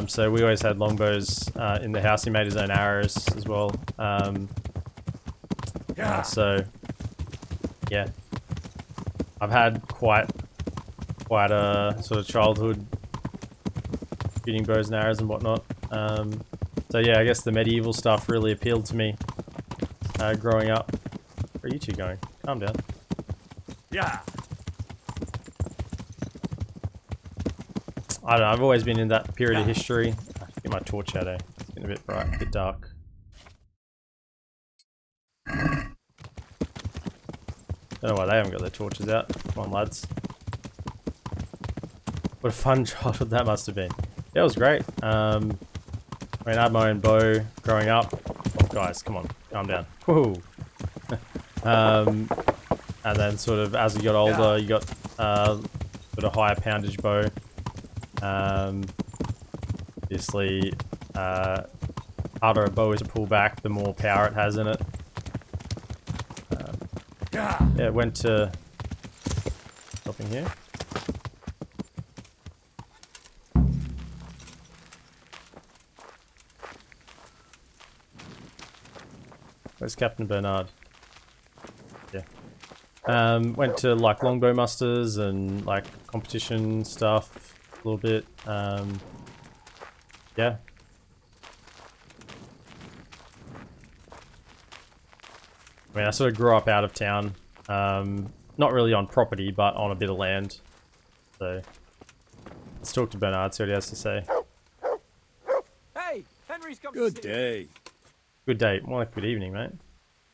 So we always had longbows in the house. He made his own arrows as well. So yeah, I've had quite a sort of childhood shooting bows and arrows and whatnot. So yeah, I guess the medieval stuff really appealed to me growing up. Where are you two going? Calm down. Yeah. I don't know, I've always been in that period of history. Get my torch out, It's getting a bit bright, a bit dark. Don't know why they haven't got their torches out. Come on, lads. What a fun childhood that must have been. Yeah, it was great. I mean, I had my own bow growing up. Oh, guys, come on, calm down. Woohoo. And then sort of as you got older, you got sort of higher poundage bow. Obviously, harder a bow is to pull back, the more power it has in it. Yeah, went to stopping here. Where's Captain Bernard? Yeah. Went to like longbow musters and like competition stuff a little bit. Yeah. I mean, I sort of grew up out of town. Not really on property, but on a bit of land. So, let's talk to Bernard, see what he has to say. Hey, Henry's come. Good day. Good day. More like good evening, mate.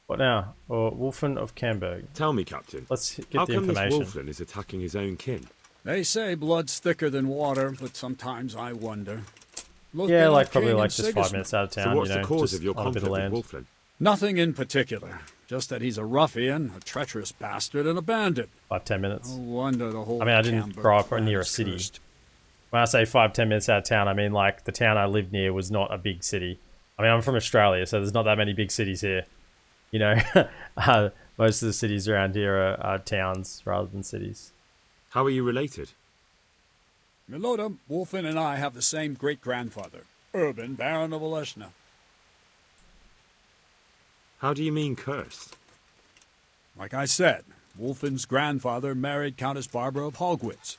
What now? Or Wolfen of Camberg. Tell me, Captain. Let's get how the come information. this Wolfen is attacking his own kin? They say blood's thicker than water, but sometimes I wonder. Look Yeah, at like our probably king like in just 5 Sigismund. minutes out of town. So what's you know, the cause just of your on a bit conflict of with land. Wolfen? Nothing in particular. Just that he's a ruffian, a treacherous bastard, and a bandit. 5-10 minutes. No wonder the whole I mean, I didn't Camberg grow up clan near a is city. cursed. When I say 5-10 minutes out of town, I mean like the town I lived near was not a big city. I mean, I'm from Australia, so there's not that many big cities here. You know, most of the cities around here are towns rather than cities. How are you related? Milota, Wolfen and I have the same great-grandfather, Urban, Baron of Oleshna. How do you mean cursed? Like I said, Wolfen's grandfather married Countess Barbara of Hogwitz.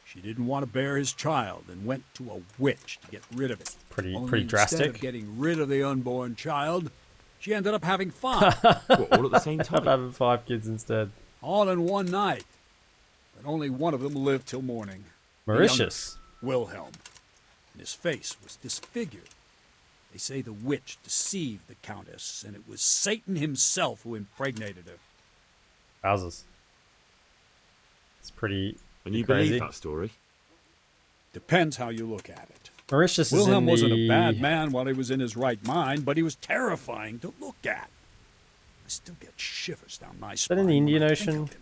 She didn't want to bear his child and went to a witch to get rid of it. Pretty Instead drastic. of getting rid of the unborn child, she ended up having 5. What, all at the same time? I'm having 5 kids instead. All in one night. But only one of them lived till morning. Mauritius. The younger, Wilhelm. And his face was disfigured. They say the witch deceived the countess, and it was Satan himself who impregnated her. Wowzers. It's pretty And you crazy. believe that story? Depends how you look at it. Mauritius Wilhelm is in wasn't the... a bad man while he was in his right mind, but he was terrifying to look at. I still get shivers down my Is that spine. in the Indian when I think Ocean? of him.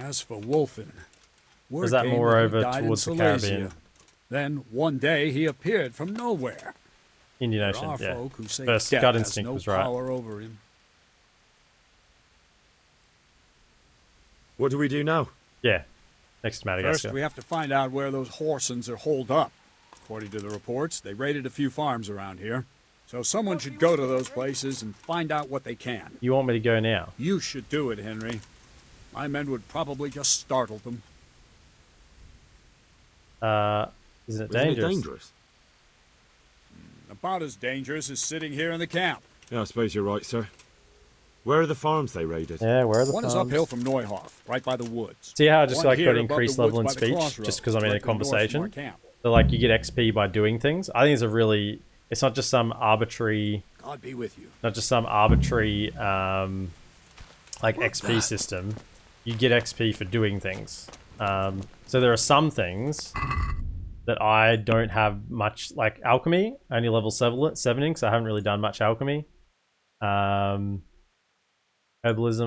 As for Wolfen, Or is that more over towards the Caribbean? Then one day he appeared from nowhere. Indian There Ocean, are yeah. folk who say First death gut has instinct no was right. power over him. What do we do now? Yeah. Next to Madagascar. First, we have to find out where those Horsons are holed up. According to the reports, they raided a few farms around here. So someone should go to those places and find out what they can. You want me to go now? You should do it, Henry. My men would probably just startle them. Isn't it Isn't it dangerous? dangerous? About as dangerous as sitting here in the camp. Yeah, I suppose you're right, sir. Where are the farms they raided? Yeah, where are the One farms? is uphill from Neuhof, right by the woods. See how I just One like here got above increased the level in woods by the speech crossroads, just because I'm in a directly north from our conversation? camp. So like you get XP by doing things. I think it's a really... It's not just some arbitrary... God be with you. Not just some arbitrary like XP system. You get XP for doing things. So there are some things that I don't have much, like alchemy, only level 7ing, so I haven't really done much alchemy. Herbalism,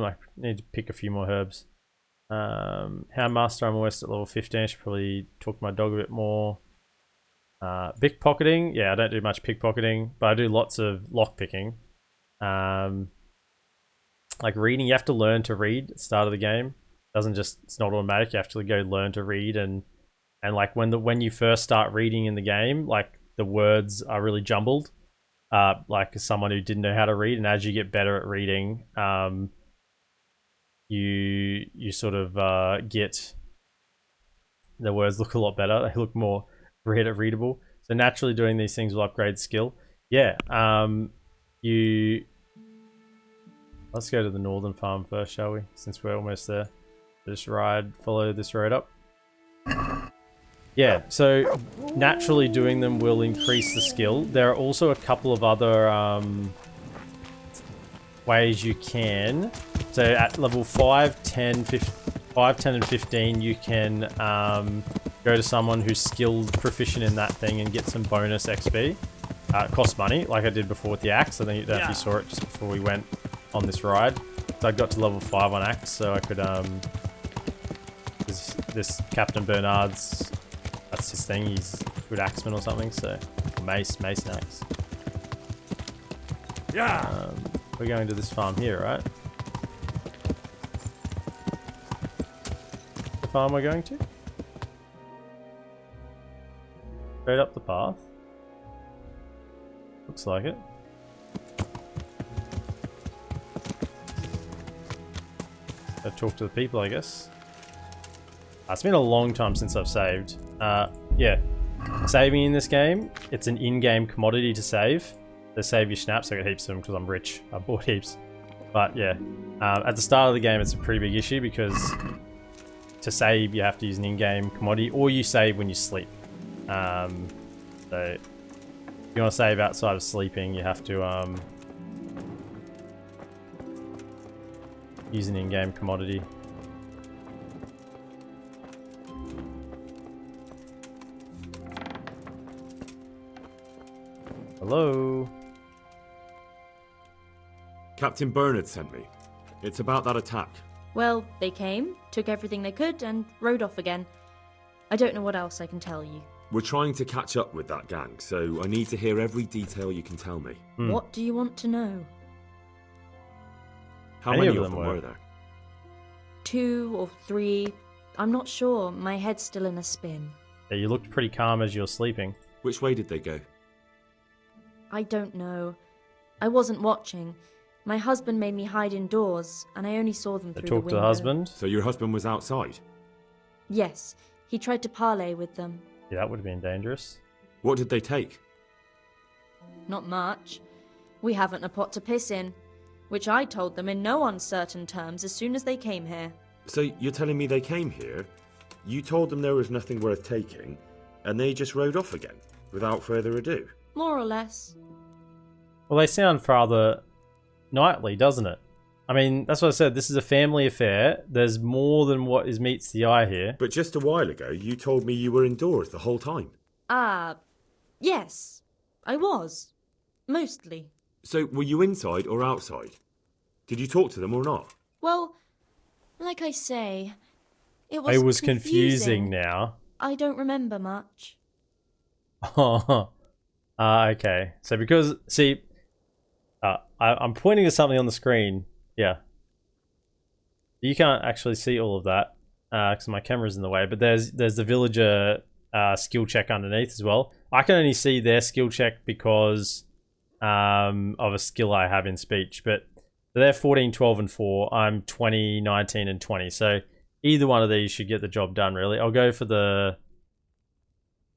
I need to pick a few more herbs. Houndmaster, I'm almost at level 15, I should probably talk to my dog a bit more. Pickpocketing, yeah, I don't do much pickpocketing, but I do lots of lockpicking. Like reading, you have to learn to read at the start of the game. It's not automatic, you have to go learn to read, and like when you first start reading in the game, like the words are really jumbled. Like as someone who didn't know how to read, and as you get better at reading, you sort of get the words look a lot better. They look more readable. So naturally doing these things will upgrade skill. Yeah. Let's go to the northern farm first, shall we? Since we're almost there. Just follow this road up. Yeah, so naturally doing them will increase the skill. There are also a couple of other ways you can. So at level 5, 10, and 15, you can go to someone who's skilled, proficient in that thing, and get some bonus XP. It costs money, like I did before with the axe. I don't know if you saw it just before we went on this ride. So I got to level 5 on axe, so I could this Captain Bernard's, that's his thing. He's a good axeman or something. So mace and axe. Yeah. We're going to this farm here, right? The farm we're going to? Straight up the path. Looks like it. Go talk to the people, I guess. It's been a long time since I've saved. Yeah. Saving in this game, it's an in-game commodity to save. To save your schnapps, I got heaps of them because I'm rich. I bought heaps. But yeah, at the start of the game, it's a pretty big issue because to save, you have to use an in-game commodity, or you save when you sleep. So if you want to save outside of sleeping, you have to use an in-game commodity. Hello? Captain Bernard sent me. It's about that attack. Well, they came, took everything they could, and rode off again. I don't know what else I can tell you. We're trying to catch up with that gang, so I need to hear every detail you can tell me. What do you want to know? How many of them were there? 2 or 3. I'm not sure. My head's still in a spin. Yeah, you looked pretty calm as you were sleeping. Which way did they go? I don't know. I wasn't watching. My husband made me hide indoors, and I only saw them through the window. Talk to the husband? So your husband was outside? Yes. He tried to parley with them. Yeah, that would have been dangerous. What did they take? Not much. We haven't a pot to piss in, which I told them in no uncertain terms as soon as they came here. So you're telling me they came here, you told them there was nothing worth taking, and they just rode off again, without further ado? More or less. Well, they sound rather knightly, doesn't it? I mean, that's what I said. This is a family affair. There's more than what meets the eye here. But just a while ago, you told me you were indoors the whole time. Yes. I was. Mostly. So, were you inside or outside? Did you talk to them or not? Well, like I say, it was confusing now. I don't remember much. Okay. So because, see, I'm pointing to something on the screen. Yeah. You can't actually see all of that because my camera's in the way, but there's the villager skill check underneath as well. I can only see their skill check because of a skill I have in speech, but they're 14, 12, and 4. I'm 20, 19, and 20. So either one of these should get the job done, really. I'll go for the...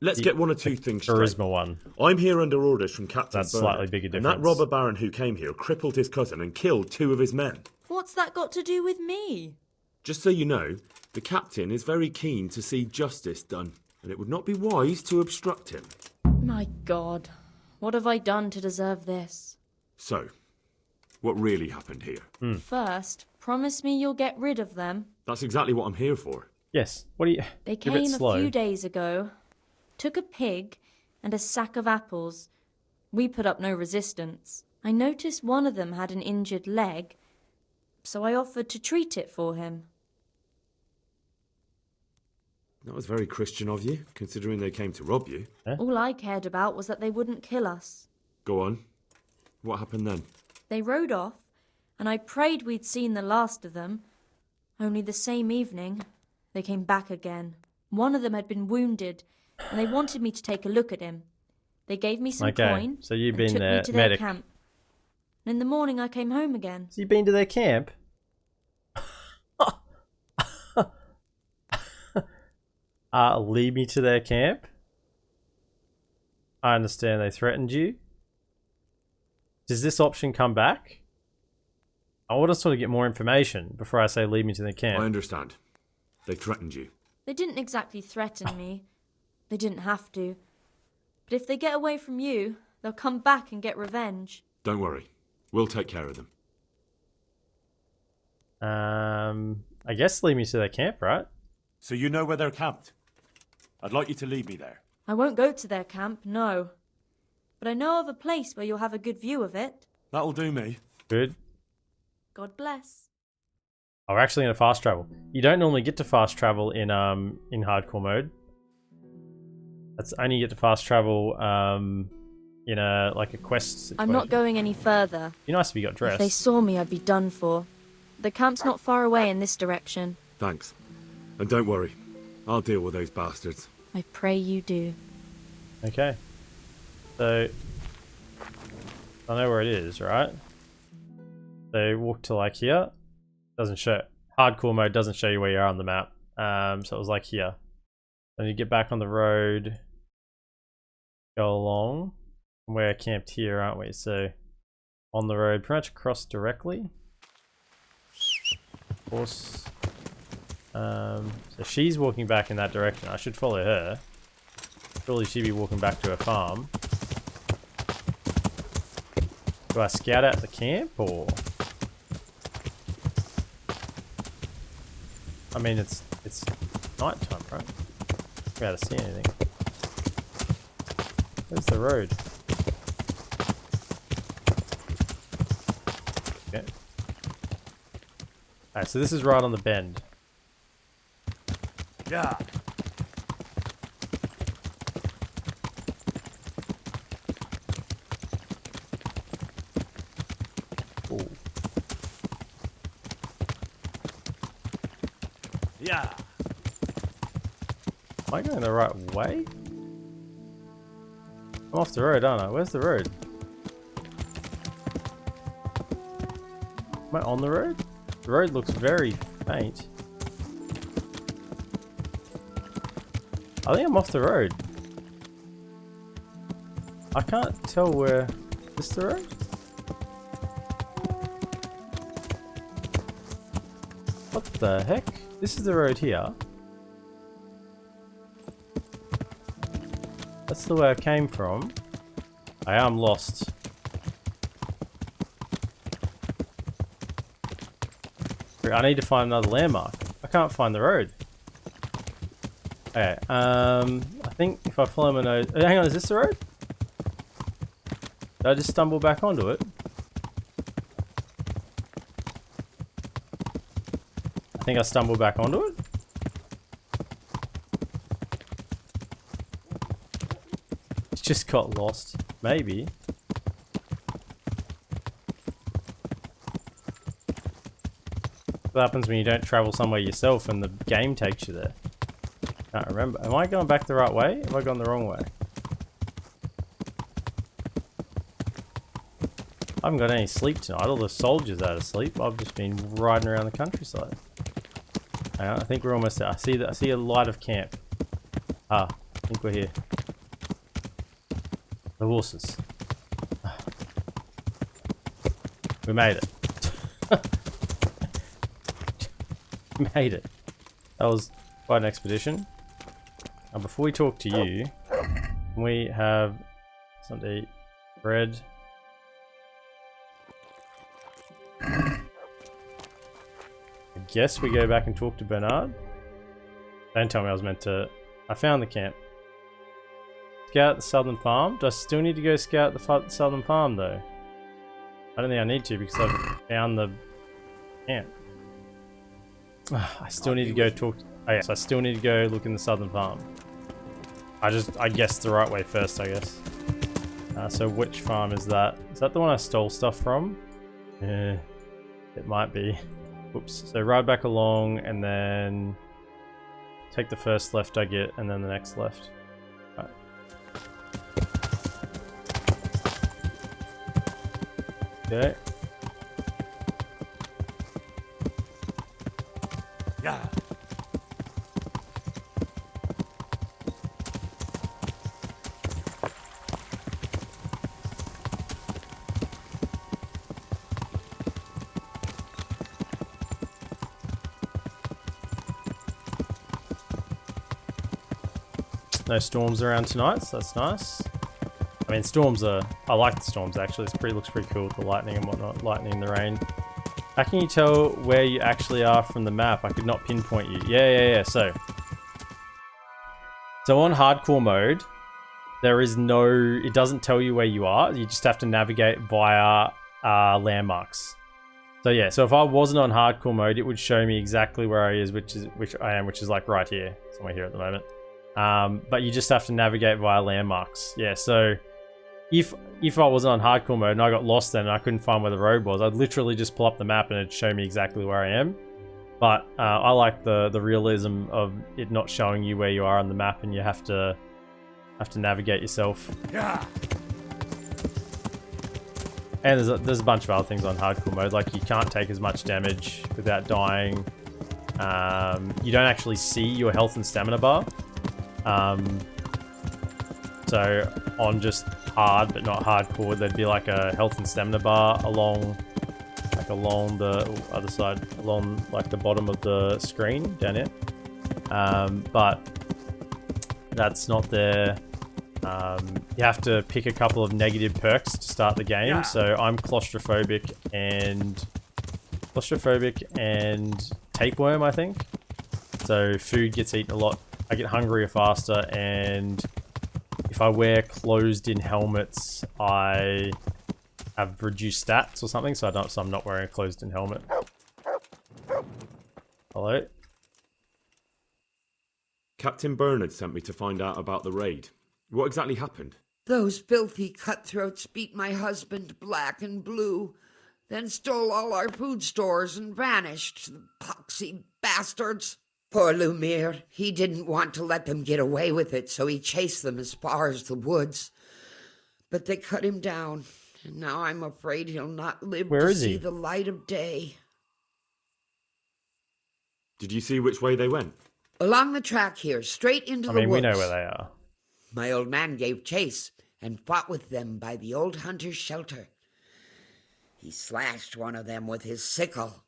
Let's get one or two things charisma straight. One. I'm here under orders from Captain That's Bernard, slightly bigger difference. and that robber baron who came here crippled his cousin and killed 2 of his men. What's that got to do with me? Just so you know, the captain is very keen to see justice done, and it would not be wise to obstruct him. My God, what have I done to deserve this? So, what really happened here? First, promise me you'll get rid of them. That's exactly what I'm here for. Yes. What do you... They came a few days ago, took a pig and a sack of apples. We put up no resistance. I noticed one of them had an injured leg, so I offered to treat it for him. That was very Christian of you, considering they came to rob you. All I cared about was that they wouldn't kill us. Go on. What happened then? They rode off, and I prayed we'd seen the last of them. Only the same evening, they came back again. One of them had been wounded, and they wanted me to take a look at him. They gave me some coin so you've and been took their me to their medic. camp. And in the morning I came home again. So you've been to their camp? Lead me to their camp? I understand they threatened you. Does this option come back? I want to sort of get more information before I say lead me to their camp. I understand. They threatened you. They didn't exactly threaten me. They didn't have to. But if they get away from you, they'll come back and get revenge. Don't worry. We'll take care of them. I guess lead me to their camp, right? So you know where they're camped? I'd like you to lead me there. I won't go to their camp, no. But I know of a place where you'll have a good view of it. That'll do me. Good. God bless. Oh, we're actually gonna fast travel. You don't normally get to fast travel in hardcore mode. That's only you get to fast travel in a quest situation. I'm not going any further. Be nice if you got dressed. If they saw me, I'd be done for. The camp's not far away in this direction. Thanks. And don't worry. I'll deal with those bastards. I pray you do. Okay. So I know where it is, right? So walk to like here. Doesn't show. Hardcore mode doesn't show you where you are on the map. So it was like here. Then you get back on the road. Go along. We're camped here, aren't we? So on the road, pretty much across directly. Of course. So she's walking back in that direction. I should follow her. Surely she'd be walking back to her farm. Do I scout out the camp or? I mean, it's night time, right? Not able to see anything. Where's the road? Okay. Alright, so this is right on the bend. Yeah. Ooh. Yeah. Am I going the right way? I'm off the road, aren't I? Where's the road? Am I on the road? The road looks very faint. I think I'm off the road. I can't tell where... Is this the road? What the heck? This is the road here. That's the way I came from. I am lost. I need to find another landmark. I can't find the road. Okay, I think if I follow my nose... hang on, is this the road? Did I just stumble back onto it? I think I stumbled back onto it. It's just got lost. Maybe. What happens when you don't travel somewhere yourself and the game takes you there? Can't remember. Am I going back the right way? Have I gone the wrong way? I haven't got any sleep tonight. All the soldiers out of sleep. I've just been riding around the countryside. Hang on, I think we're almost there. I see a light of camp. Ah, I think we're here. The horses. We made it. We made it. That was quite an expedition. Now, before we talk to you, we have something to eat. Bread. I guess we go back and talk to Bernard. Don't tell me I was meant to... I found the camp. Scout the southern farm? Do I still need to go scout the southern farm though? I don't think I need to because I've found the camp. I still need to go talk... Oh yeah, so I still need to go look in the southern farm. I guessed the right way first, I guess. So which farm is that? Is that the one I stole stuff from? Yeah, it might be. Oops. So ride back along and then take the first left I get and then the next left. Right. Okay. Yeah. No storms around tonight, so that's nice. I mean, storms are... I like the storms, actually. It looks pretty cool with the lightning and whatnot. Lightning and the rain. How can you tell where you actually are from the map? I could not pinpoint you. Yeah. So, So on hardcore mode, there is no... It doesn't tell you where you are. You just have to navigate via landmarks. So yeah, so if I wasn't on hardcore mode, it would show me exactly where I is, which I am, which is like right here, somewhere here at the moment. But you just have to navigate via landmarks. Yeah, so if I wasn't on hardcore mode and I got lost then and I couldn't find where the road was, I'd literally just pull up the map and it'd show me exactly where I am. But I like the realism of it not showing you where you are on the map and you have to navigate yourself. Yeah. And there's a bunch of other things on hardcore mode, like you can't take as much damage without dying. You don't actually see your health and stamina bar. So on just hard but not hardcore, there'd be like a health and stamina bar along the other side, along like the bottom of the screen down here. But that's not there. You have to pick a couple of negative perks to start the game. So I'm claustrophobic and tapeworm, I think. So food gets eaten a lot. I get hungrier faster, and if I wear closed-in helmets, I have reduced stats or something. So I'm not wearing a closed-in helmet. Hello? Captain Bernard sent me to find out about the raid. What exactly happened? Those filthy cutthroats beat my husband black and blue, then stole all our food stores and vanished, the poxy bastards. Poor Lumiere, he didn't want to let them get away with it, so he chased them as far as the woods. But they cut him down, and now I'm afraid he'll not live to see the light of day. Did you see which way they went? Along the track here, straight into the woods. We know where they are. My old man gave chase and fought with them by the old hunter's shelter. He slashed one of them with his sickle.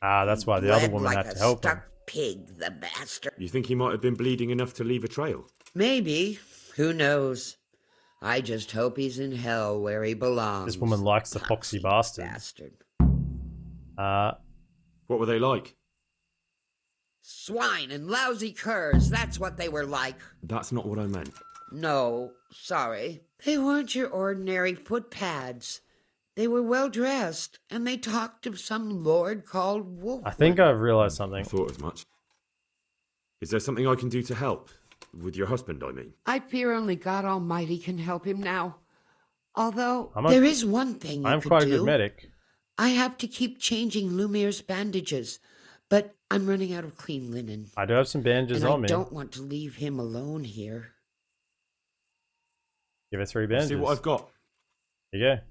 That's why the other woman had to help him. Stuck pig, the bastard. You think he might have been bleeding enough to leave a trail? Maybe. Who knows? I just hope he's in hell where he belongs. This woman likes the foxy bastard. What were they like? Swine and lousy curs, that's what they were like. That's not what I meant. No, sorry. They weren't your ordinary footpads. They were well dressed, and they talked of some lord called Wolf. I think I've realized something. I thought as much. Is there something I can do to help? With your husband, I mean. I fear only God Almighty can help him now. Although, there is one thing you could do. I'm quite a good medic. I have to keep changing Lumiere's bandages, but I'm running out of clean linen. I do have some bandages on me. I don't want to leave him alone here. Give her 3 bandages. See what I've got. There you go.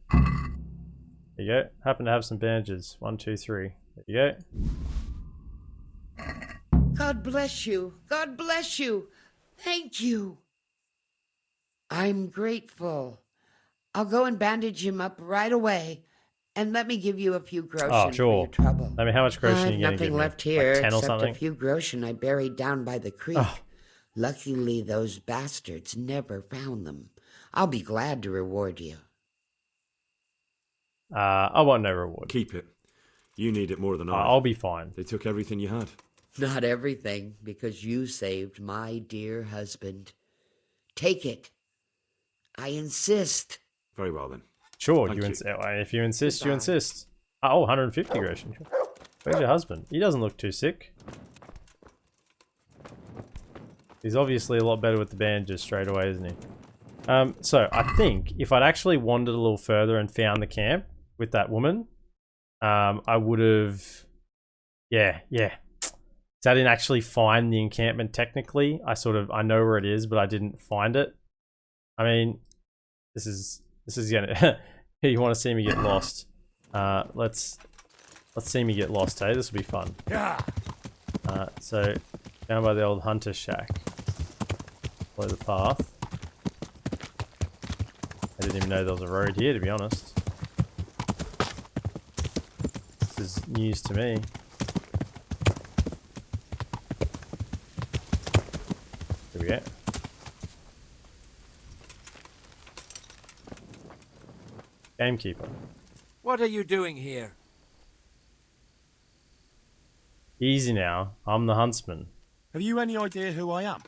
There you go. Happen to have some bandages. 1, 2, 3. There you go. God bless you. God bless you. Thank you. I'm grateful. I'll go and bandage him up right away. And let me give you a few groschen for your trouble. I mean, how much groschen are you going to give me? Nothing left here like 10 except or something? a few groschen I buried down by the creek. Luckily, those bastards never found them. I'll be glad to reward you. I want no reward. Keep it. You need it more than I. I'll be fine. They took everything you had. Not everything, because you saved my dear husband. Take it. I insist. Very well, then. Sure, if you insist, Goodbye. you insist. Oh, 150 groschen. Where's your husband? He doesn't look too sick. He's obviously a lot better with the bandages straight away, isn't he? So I think if I'd actually wandered a little further and found the camp with that woman, I would have... Yeah. So I didn't actually find the encampment technically. I know where it is, but I didn't find it. I mean, this is gonna... You want to see me get lost? Let's see me get lost, hey? This will be fun. Yeah. So down by the old hunter shack. Follow the path. I didn't even know there was a road here, to be honest. This is news to me. Here we go. Gamekeeper. What are you doing here? Easy now. I'm the huntsman. Have you any idea who I am?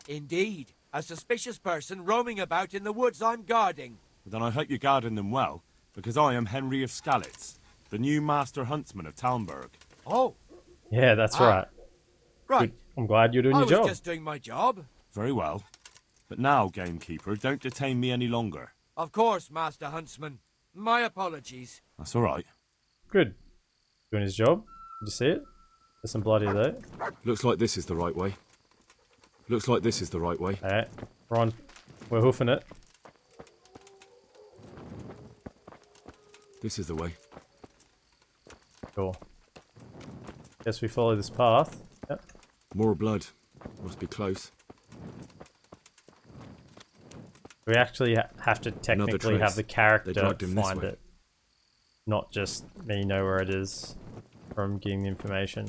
Indeed. A suspicious person roaming about in the woods I'm guarding. Then I hope you're guarding them well, because I am Henry of Skalitz, the new Master Huntsman of Talmberg. Oh. Yeah, that's right. Right. Good. I'm glad you're doing your I job. was just doing my job. Very well. But now, Gamekeeper, don't detain me any longer. Of course, Master Huntsman. My apologies. That's all right. Good. Doing his job. Did you see it? There's some blood here, though. Looks like this is the right way. Looks like this is the right way. Alright, we're on. We're hoofing it. This is the way. Cool. Guess we follow this path. Yep. More blood. Must be close. We actually have to technically have the character find it. Not just me know where it is from getting the information.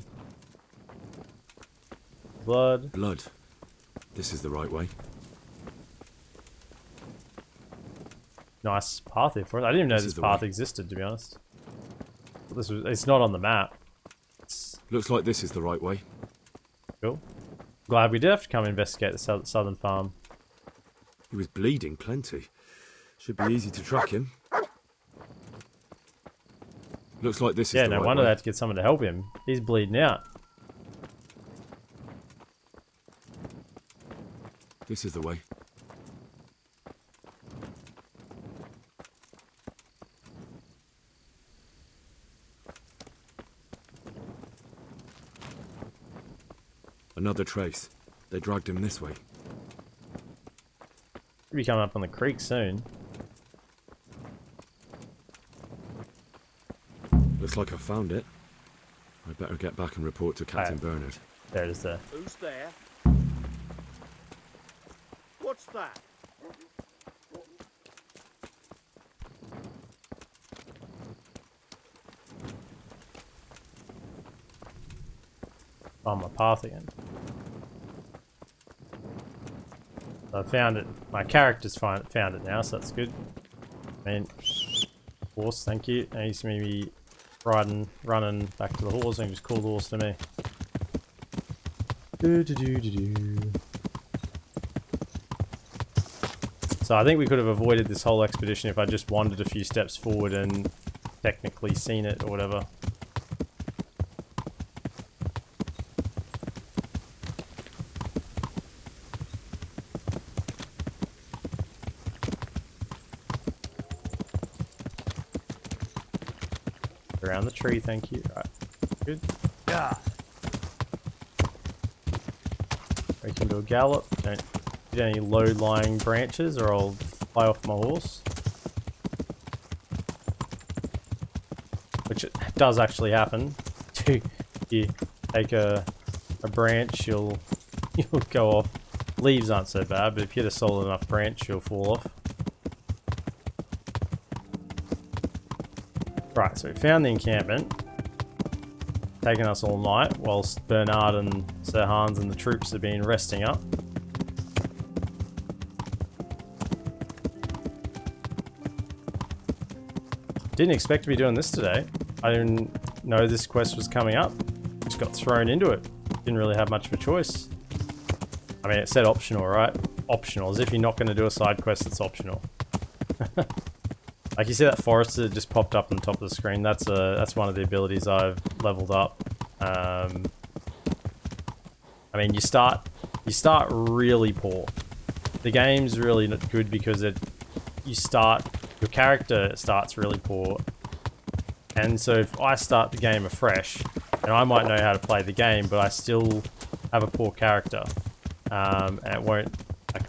Blood. Blood. This is the right way. Nice path here for it. I didn't even know this path existed, to be honest. It's not on the map. Looks like this is the right way. Cool. Glad we did have to come investigate the southern farm. He was bleeding plenty. Should be easy to track him. Looks like this is the right way. Yeah, no wonder they had to get someone to help him. He's bleeding out. This is the way. Another trace. They dragged him this way. We'll be coming up on the creek soon. Looks like I found it. I better get back and report to Captain Bernard. There it is there. Who's there? What's that? On my path again. So I found it. My character's found it now, so that's good. I mean, horse, thank you. Now he's maybe running back to the horse and just call the horse to me. So I think we could have avoided this whole expedition if I just wandered a few steps forward and technically seen it or whatever. Around the tree, thank you. Right, good. Yeah. We can do a gallop. Don't hit any low-lying branches or I'll fly off my horse. Which does actually happen. You take a branch, you'll go off. Leaves aren't so bad, but if you hit a solid enough branch, you'll fall off. Right, so we found the encampment. Taking us all night, whilst Bernard and Sir Hans and the troops have been resting up. Didn't expect to be doing this today. I didn't know this quest was coming up. Just got thrown into it. Didn't really have much of a choice. I mean, it said optional, right? Optional, as if you're not going to do a side quest that's optional. Like you see that forester just popped up on the top of the screen. That's one of the abilities I've leveled up. I mean, you start really poor. The game's really not good because your character starts really poor. And so if I start the game afresh, and I might know how to play the game, but I still have a poor character. And it won't, like,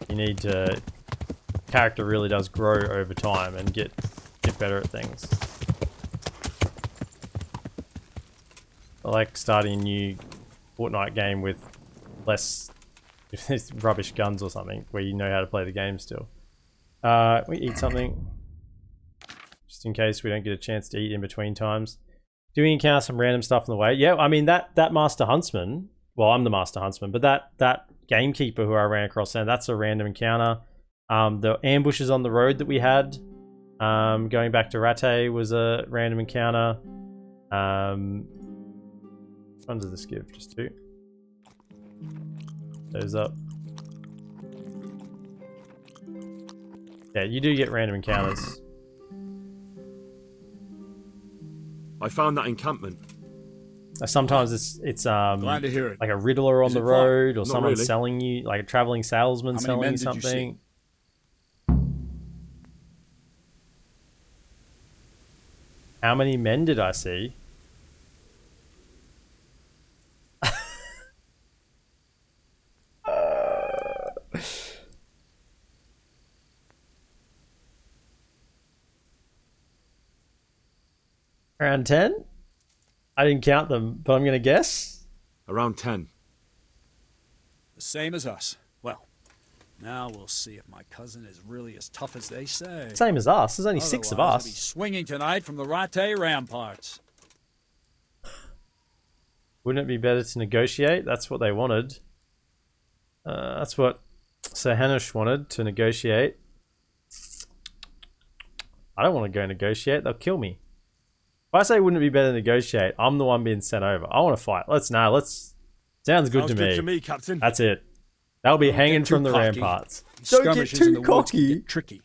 you need to, character really does grow over time and get better at things. I like starting a new Fortnite game with less rubbish guns or something, where you know how to play the game still. We eat something, just in case we don't get a chance to eat in between times. Do we encounter some random stuff on the way? Yeah, I mean that Master Huntsman, well, I'm the Master Huntsman, but that gamekeeper who I ran across there, that's a random encounter. The ambushes on the road that we had, going back to Rattay, was a random encounter. What does this give? Just 2. those up. Yeah, you do get random encounters. I found that encampment. Sometimes it's Glad to hear it. like a riddler on Is the it far? road, or Not someone really. selling you, like a traveling salesman How many selling men you did you see? something. How many men did I see? Around 10? I didn't count them, but I'm going to guess. Around 10. The same as us. Well, now we'll see if my cousin is really as tough as they say. Same as us. There's only 6 of Otherwise, I'll be us. swinging tonight from the Rattay ramparts. Wouldn't it be better to negotiate? That's what they wanted. That's what Sir Hanush wanted, to negotiate. I don't want to go negotiate. They'll kill me. If I say wouldn't it be better to negotiate, I'm the one being sent over. I want to fight. Let's. Sounds good Sounds to good me. to me, Captain. That's it. They'll be Don't hanging get too from the cocky. ramparts. These Don't get skirmishes in too the woods can cocky. get tricky.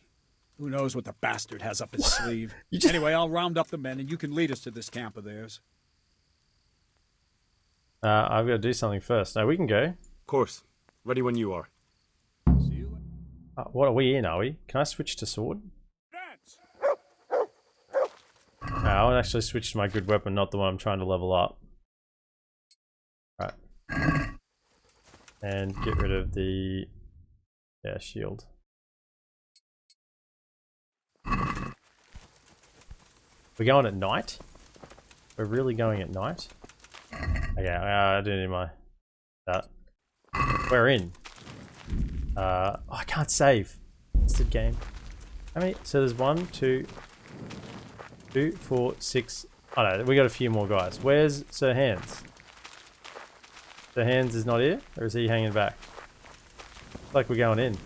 Who knows what the bastard has up his sleeve? You just- Anyway, I'll round up the men and you can lead us to this camp of theirs. I've got to do something first. No, we can go. Of course. Ready when you are. See you later. What are we in, are we? Can I switch to sword? No, I want to actually switch to my good weapon, not the one I'm trying to level up. Right. And get rid of the... yeah, shield. We're going at night? We're really going at night? Okay, I do need my... that. We're in. Oh, I can't save. It's the game. How many? So there's 1, 2, 4, 6. Oh no, we got a few more guys. Where's Sir Hands? Sir Hands is not here? Or is he hanging back? Looks like we're going in.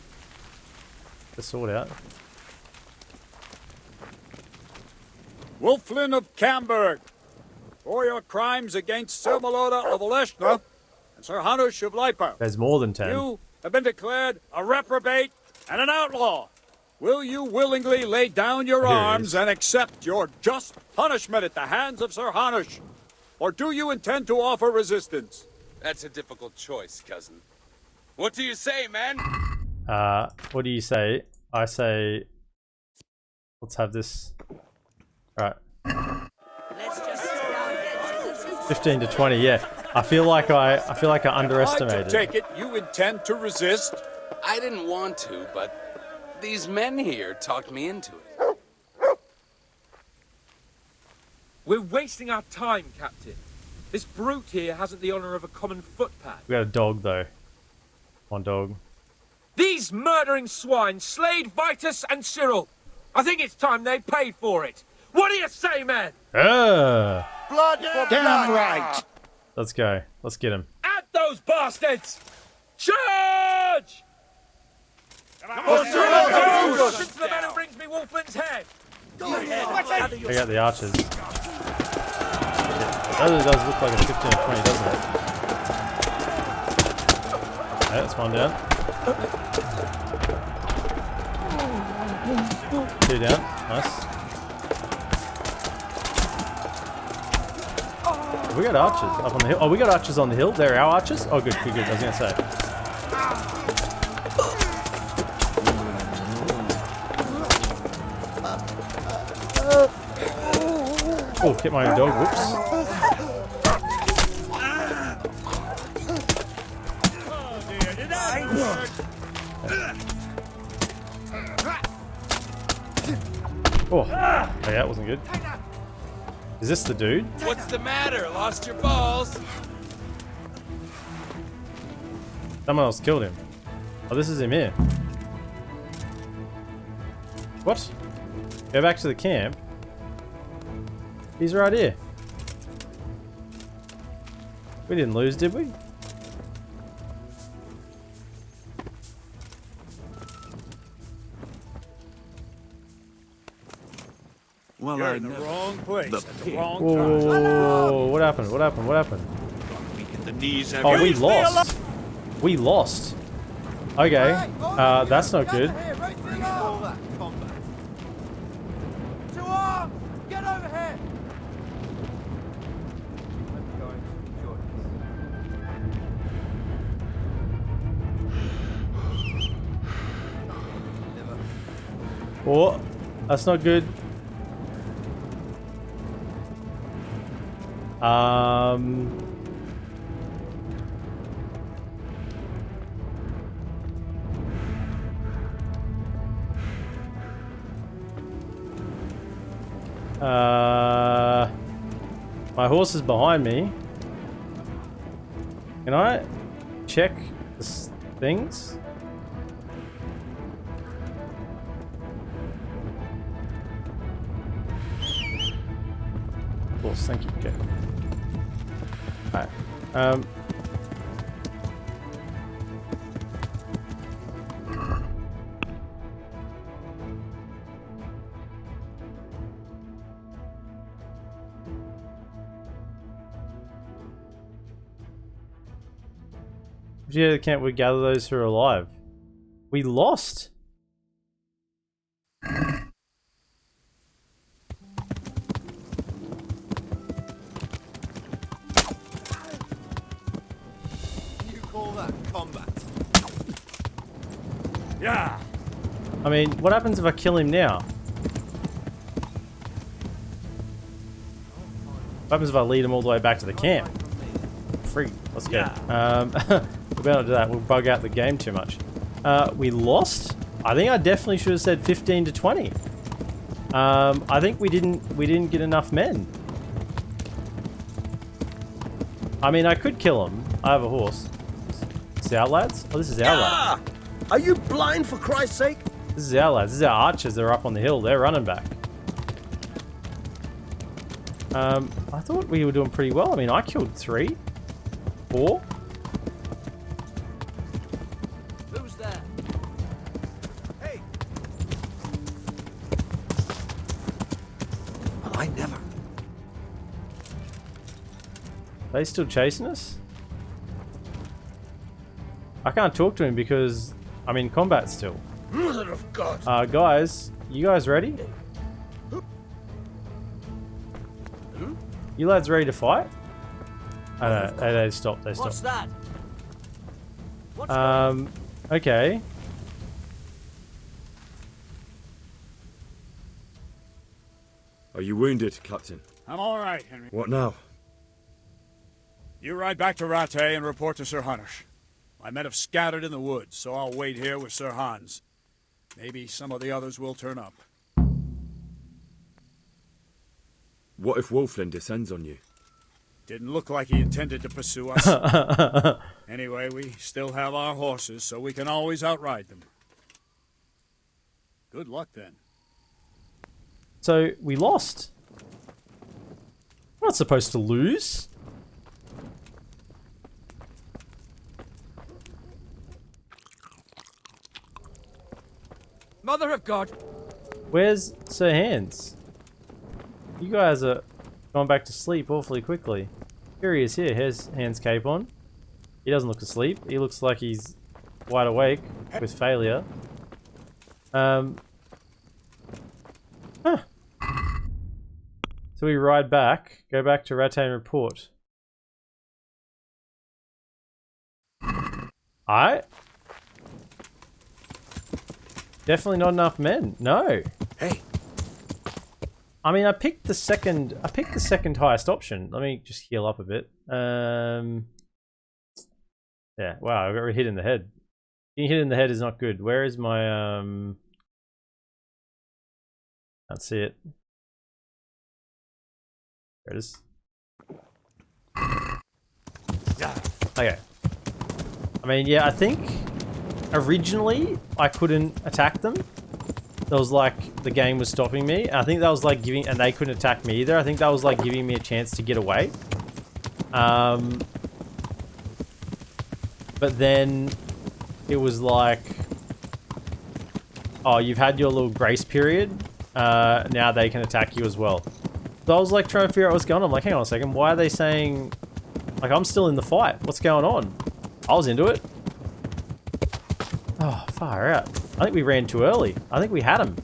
The sword out. Wolflin of Camberg, for your crimes against Sir Malota of Oleshna and Sir Hanush of Lipa, There's more than 10. you have been declared a reprobate and an outlaw. Will you willingly lay down your Here he arms is. and accept your just punishment at the hands of Sir Hanush? Or do you intend to offer resistance? That's a difficult choice, cousin. What do you say, man? What do you say? I say... let's have this... right. 15 to 20, yeah. I feel like I I underestimated. take it you intend to resist? I didn't want to, but these men here talked me into it. We're wasting our time, Captain. This brute here hasn't the honour of a common footpad. We got a dog though. One dog. These murdering swine slayed Vitus and Cyril. I think it's time they paid for it. What do you say, man? Blood for Damn blood. right. Let's go. Let's get him. At those bastards! Charge! For Sir Listen to the man who brings me Wolfman's head. I got the archers. Yeah, that does look like a 15 or 20, doesn't it? Okay, that's one down. 2 down. Nice. We got archers up on the hill. Oh, we got archers on the hill. They're our archers? Oh, good, good, good. I was going to say. Oh, hit my own dog. Whoops. Oh, yeah, that wasn't good. Is this the dude? What's the matter? Lost your balls? Someone else killed him. Oh, this is him here. What? Go back to the camp. He's right here. We didn't lose, did we? Well, you're in the wrong place at the wrong Whoa, time. whoa, whoa, whoa, what happened? What happened? What happened? Weak at the knees. Oh, we lost. We lost. Okay. That's not good. To arms! Get over here! Oh, that's not good. My horse is behind me. Can I check the things? Of course, thank you. Okay. Alright. Yeah, can't we gather those who are alive? We lost. You call that combat? Yeah. I mean, what happens if I kill him now? What happens if I lead him all the way back to the camp? Free. Let's go. We better not do that. We'll bug out the game too much. We lost? I think I definitely should have said 15 to 20. I think we didn't get enough men. I mean, I could kill him. I have a horse. This is our lads? Oh, this is our lads. Are you blind, for Christ's sake? This is our lads. This is our archers. They're up on the hill. They're running back. I thought we were doing pretty well. I mean, I killed 3, 4. Who's there? Hey! I never. Are they still chasing us? I can't talk to him because I'm in combat still. Mother of God! Guys, you guys ready? You lads ready to fight? I don't know. They stopped. They stopped. What's that? Okay. Are you wounded, Captain? I'm all right, Henry. What now? You ride back to Rattay and report to Sir Hanush. My men have scattered in the woods, so I'll wait here with Sir Hans. Maybe some of the others will turn up. What if Wolflin descends on you? Didn't look like he intended to pursue us. Anyway, we still have our horses, so we can always outride them. Good luck, then. So, we lost. We're not supposed to lose. Mother of God! Where's Sir Hans? You guys are going back to sleep awfully quickly. Here he is here. Here's Hans' cape on. He doesn't look asleep. He looks like he's wide awake with failure. Huh. So we ride back. Go back to Rattay and report. Alright. Definitely not enough men. No. Hey. I mean, I picked the second highest option. Let me just heal up a bit. Yeah, wow, I got hit in the head. Getting hit in the head is not good. Where is my can't see it. There it is. Okay. I mean, yeah, I think originally I couldn't attack them. That was like the game was stopping me. I think that was like giving, and they couldn't attack me either. I think that was like giving me a chance to get away. But then it was like, oh, you've had your little grace period. Now they can attack you as well. So I was like trying to figure out what's going on. I'm like, hang on a second. Why are they saying, like, I'm still in the fight? What's going on? I was into it. Oh, far out. I think we ran too early. I think we had him.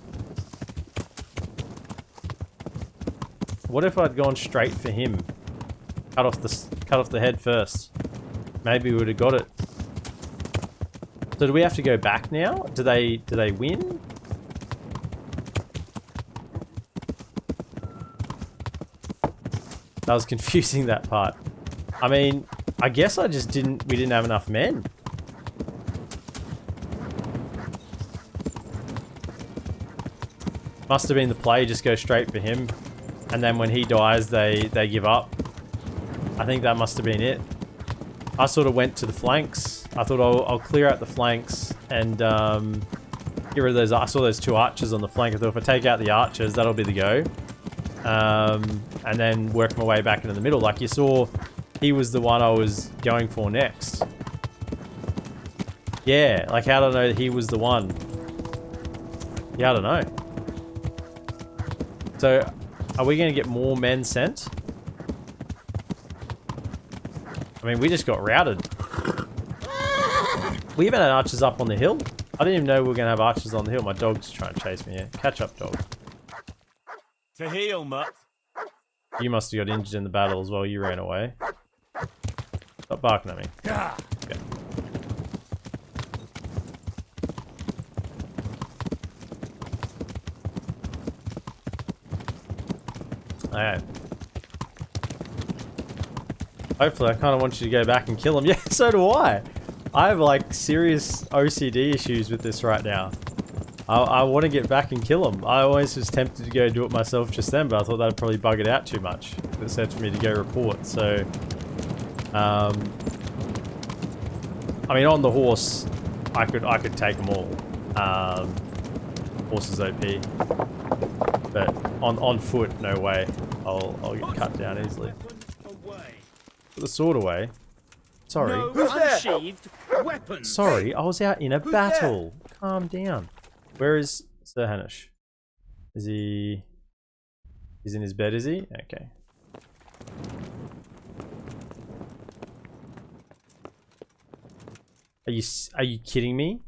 What if I'd gone straight for him? Cut off the head first. Maybe we would have got it. So do we have to go back now? Do they win? That was confusing, that part. I mean, I guess we didn't have enough men. Must have been the play, just go straight for him. And then when he dies, they give up. I think that must have been it. I sort of went to the flanks. I thought I'll clear out the flanks and get rid of those. I saw those 2 archers on the flank. I thought if I take out the archers, that'll be the go. And then work my way back into the middle. Like you saw, he was the one I was going for next. Yeah, like how do I know that he was the one? Yeah, I don't know. So, are we going to get more men sent? I mean, we just got routed. We even had archers up on the hill. I didn't even know we were going to have archers on the hill. My dog's trying to chase me here. Catch up, dog. To heal, mutt. You must have got injured in the battle as well. You ran away. Stop barking at me. Okay. Alright. Hopefully, I kind of want you to go back and kill him. Yeah, so do I. I have like serious OCD issues with this right now. I want to get back and kill him. I always was tempted to go do it myself just then, but I thought that'd probably bug it out too much. It said for me to go report, so... I mean, on the horse, I could take them all. Horse is OP. But on foot, no way. I'll get cut down easily. Put the sword away. Sorry. No unsheathed weapons. Sorry, I was out in a battle. Calm down. Where is Sir Hanush? Is he... He's in his bed, is he? Okay. Are you kidding me?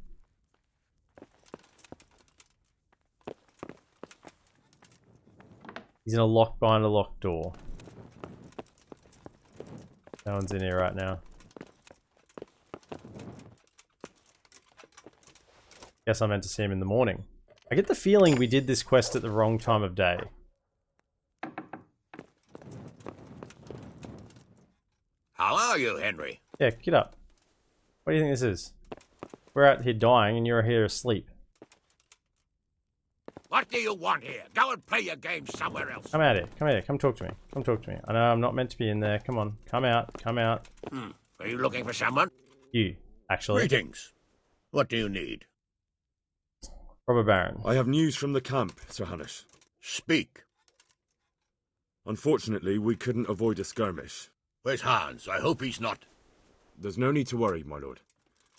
He's in a lock behind a locked door. No one's in here right now. Guess I meant to see him in the morning. I get the feeling we did this quest at the wrong time of day. How are you, Henry? Yeah, get up. What do you think this is? We're out here dying and you're here asleep. What do you want here? Go and play your game somewhere else. Come out here. Come here. Come talk to me. Come talk to me. I know I'm not meant to be in there. Come on. Come out. Come out. Are you looking for someone? You, actually. Greetings. What do you need? Robber Baron. I have news from the camp, Sir Hanush. Speak. Unfortunately, we couldn't avoid a skirmish. Where's Hans? I hope he's not. There's no need to worry, my lord.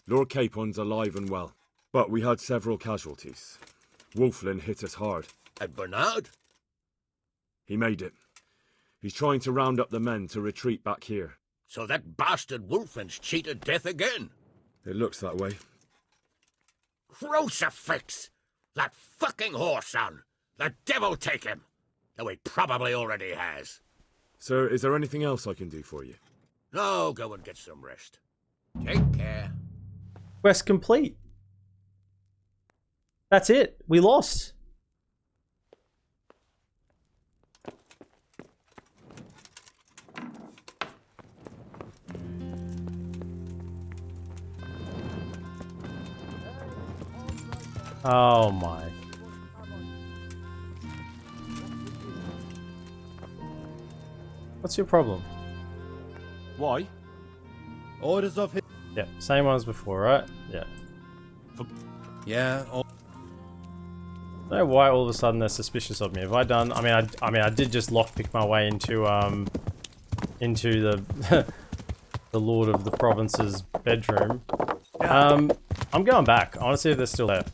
Lord Capon's alive and well. But we had several casualties. Wolflin hit us hard. And Bernard? He made it. He's trying to round up the men to retreat back here. So that bastard Wolflin's cheated death again? It looks that way. Crucifix! That fucking whoreson! The devil take him! Though he probably already has. Sir, is there anything else I can do for you? No, go and get some rest. Take care. Quest complete. That's it. We lost. Oh my. What's your problem? Why? Orders of his... Yeah, same one as before, right? Yeah. Yeah. I don't know why all of a sudden they're suspicious of me. Have I done? I mean, I did just lockpick my way into the the Lord of the Province's bedroom. I'm going back. I want to see if they're still there.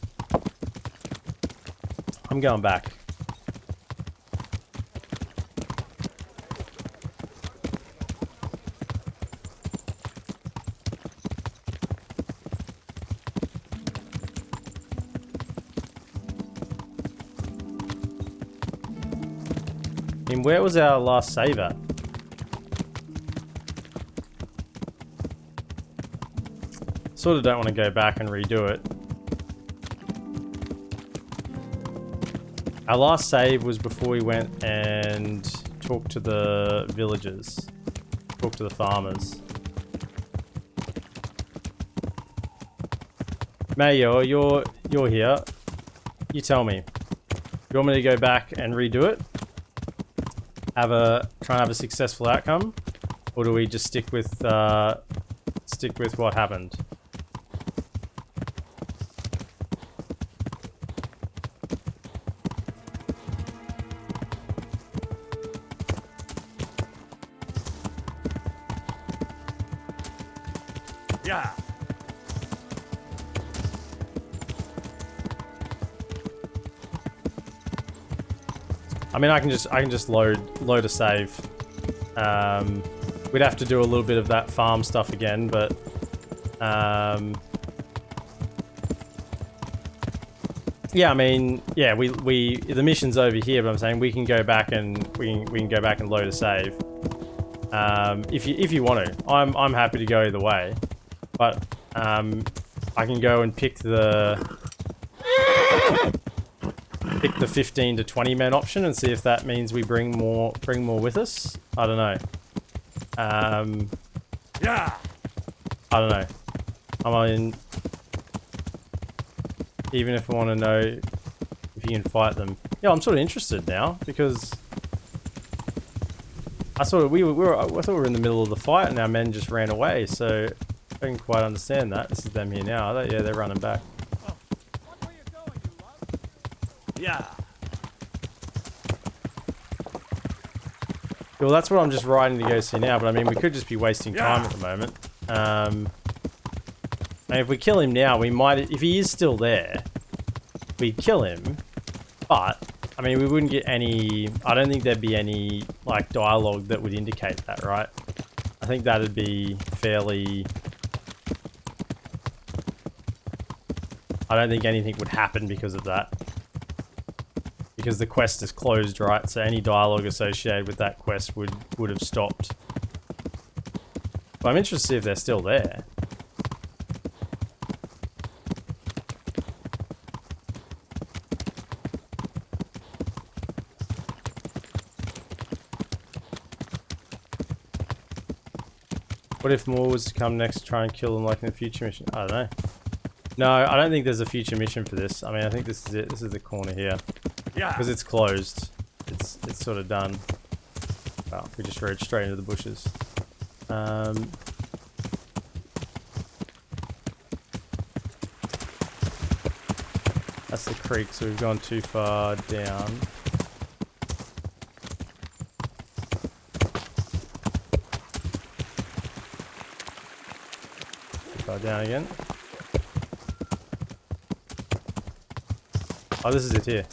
I'm going back. mean, where was our last save at? Sort of don't want to go back and redo it. Our last save was before we went and talked to the villagers. Talked to the farmers. Mayo, you're here. You tell me. You want me to go back and redo it? Try and have a successful outcome? Or do we just stick with what happened? Yeah. I mean, I can just load a save. We'd have to do a little bit of that farm stuff again, but yeah, I mean, yeah, the mission's over here, but I'm saying we can go back and we can go back and load a save. If you want to, I'm happy to go either way, but I can go and pick the 15 to 20 men option and see if that means we bring more with us. I don't know. Yeah. I don't know. I mean, even if I want to know if you can fight them, yeah, I'm sort of interested now because I thought we were in the middle of the fight and our men just ran away. So I didn't quite understand that. This is them here now. Yeah, they're running back. Yeah. Well, that's what I'm just riding to go see now, but I mean, we could just be wasting time at the moment. And if we kill him now, we might, if he is still there, we'd kill him, but, I mean, we wouldn't get any, I don't think there'd be any, like, dialogue that would indicate that, right? I think that'd be fairly, I don't think anything would happen because of that. Because the quest is closed, right? So any dialogue associated with that quest would have stopped. But I'm interested to see if they're still there. What if more was to come next to try and kill them like in a future mission? I don't know. No, I don't think there's a future mission for this. I mean, I think this is it. This is the corner here. Yeah. Because it's closed. It's sort of done. Oh, we just rode straight into the bushes. That's the creek, so we've gone too far down. Too far down again. Oh, this is it here.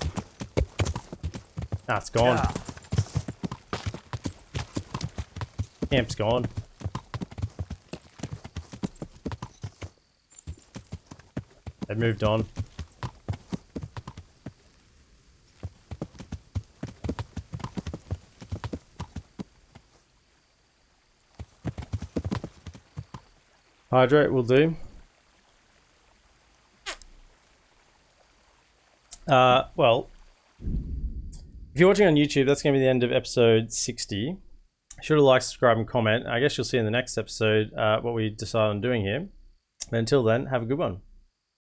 Ah, it's gone. Yeah. Camp's gone. They've moved on. Hydrate will do. Well, if you're watching on YouTube, that's going to be the end of episode 60. Be sure to like, subscribe, and comment. I guess you'll see in the next episode what we decide on doing here. But until then, have a good one.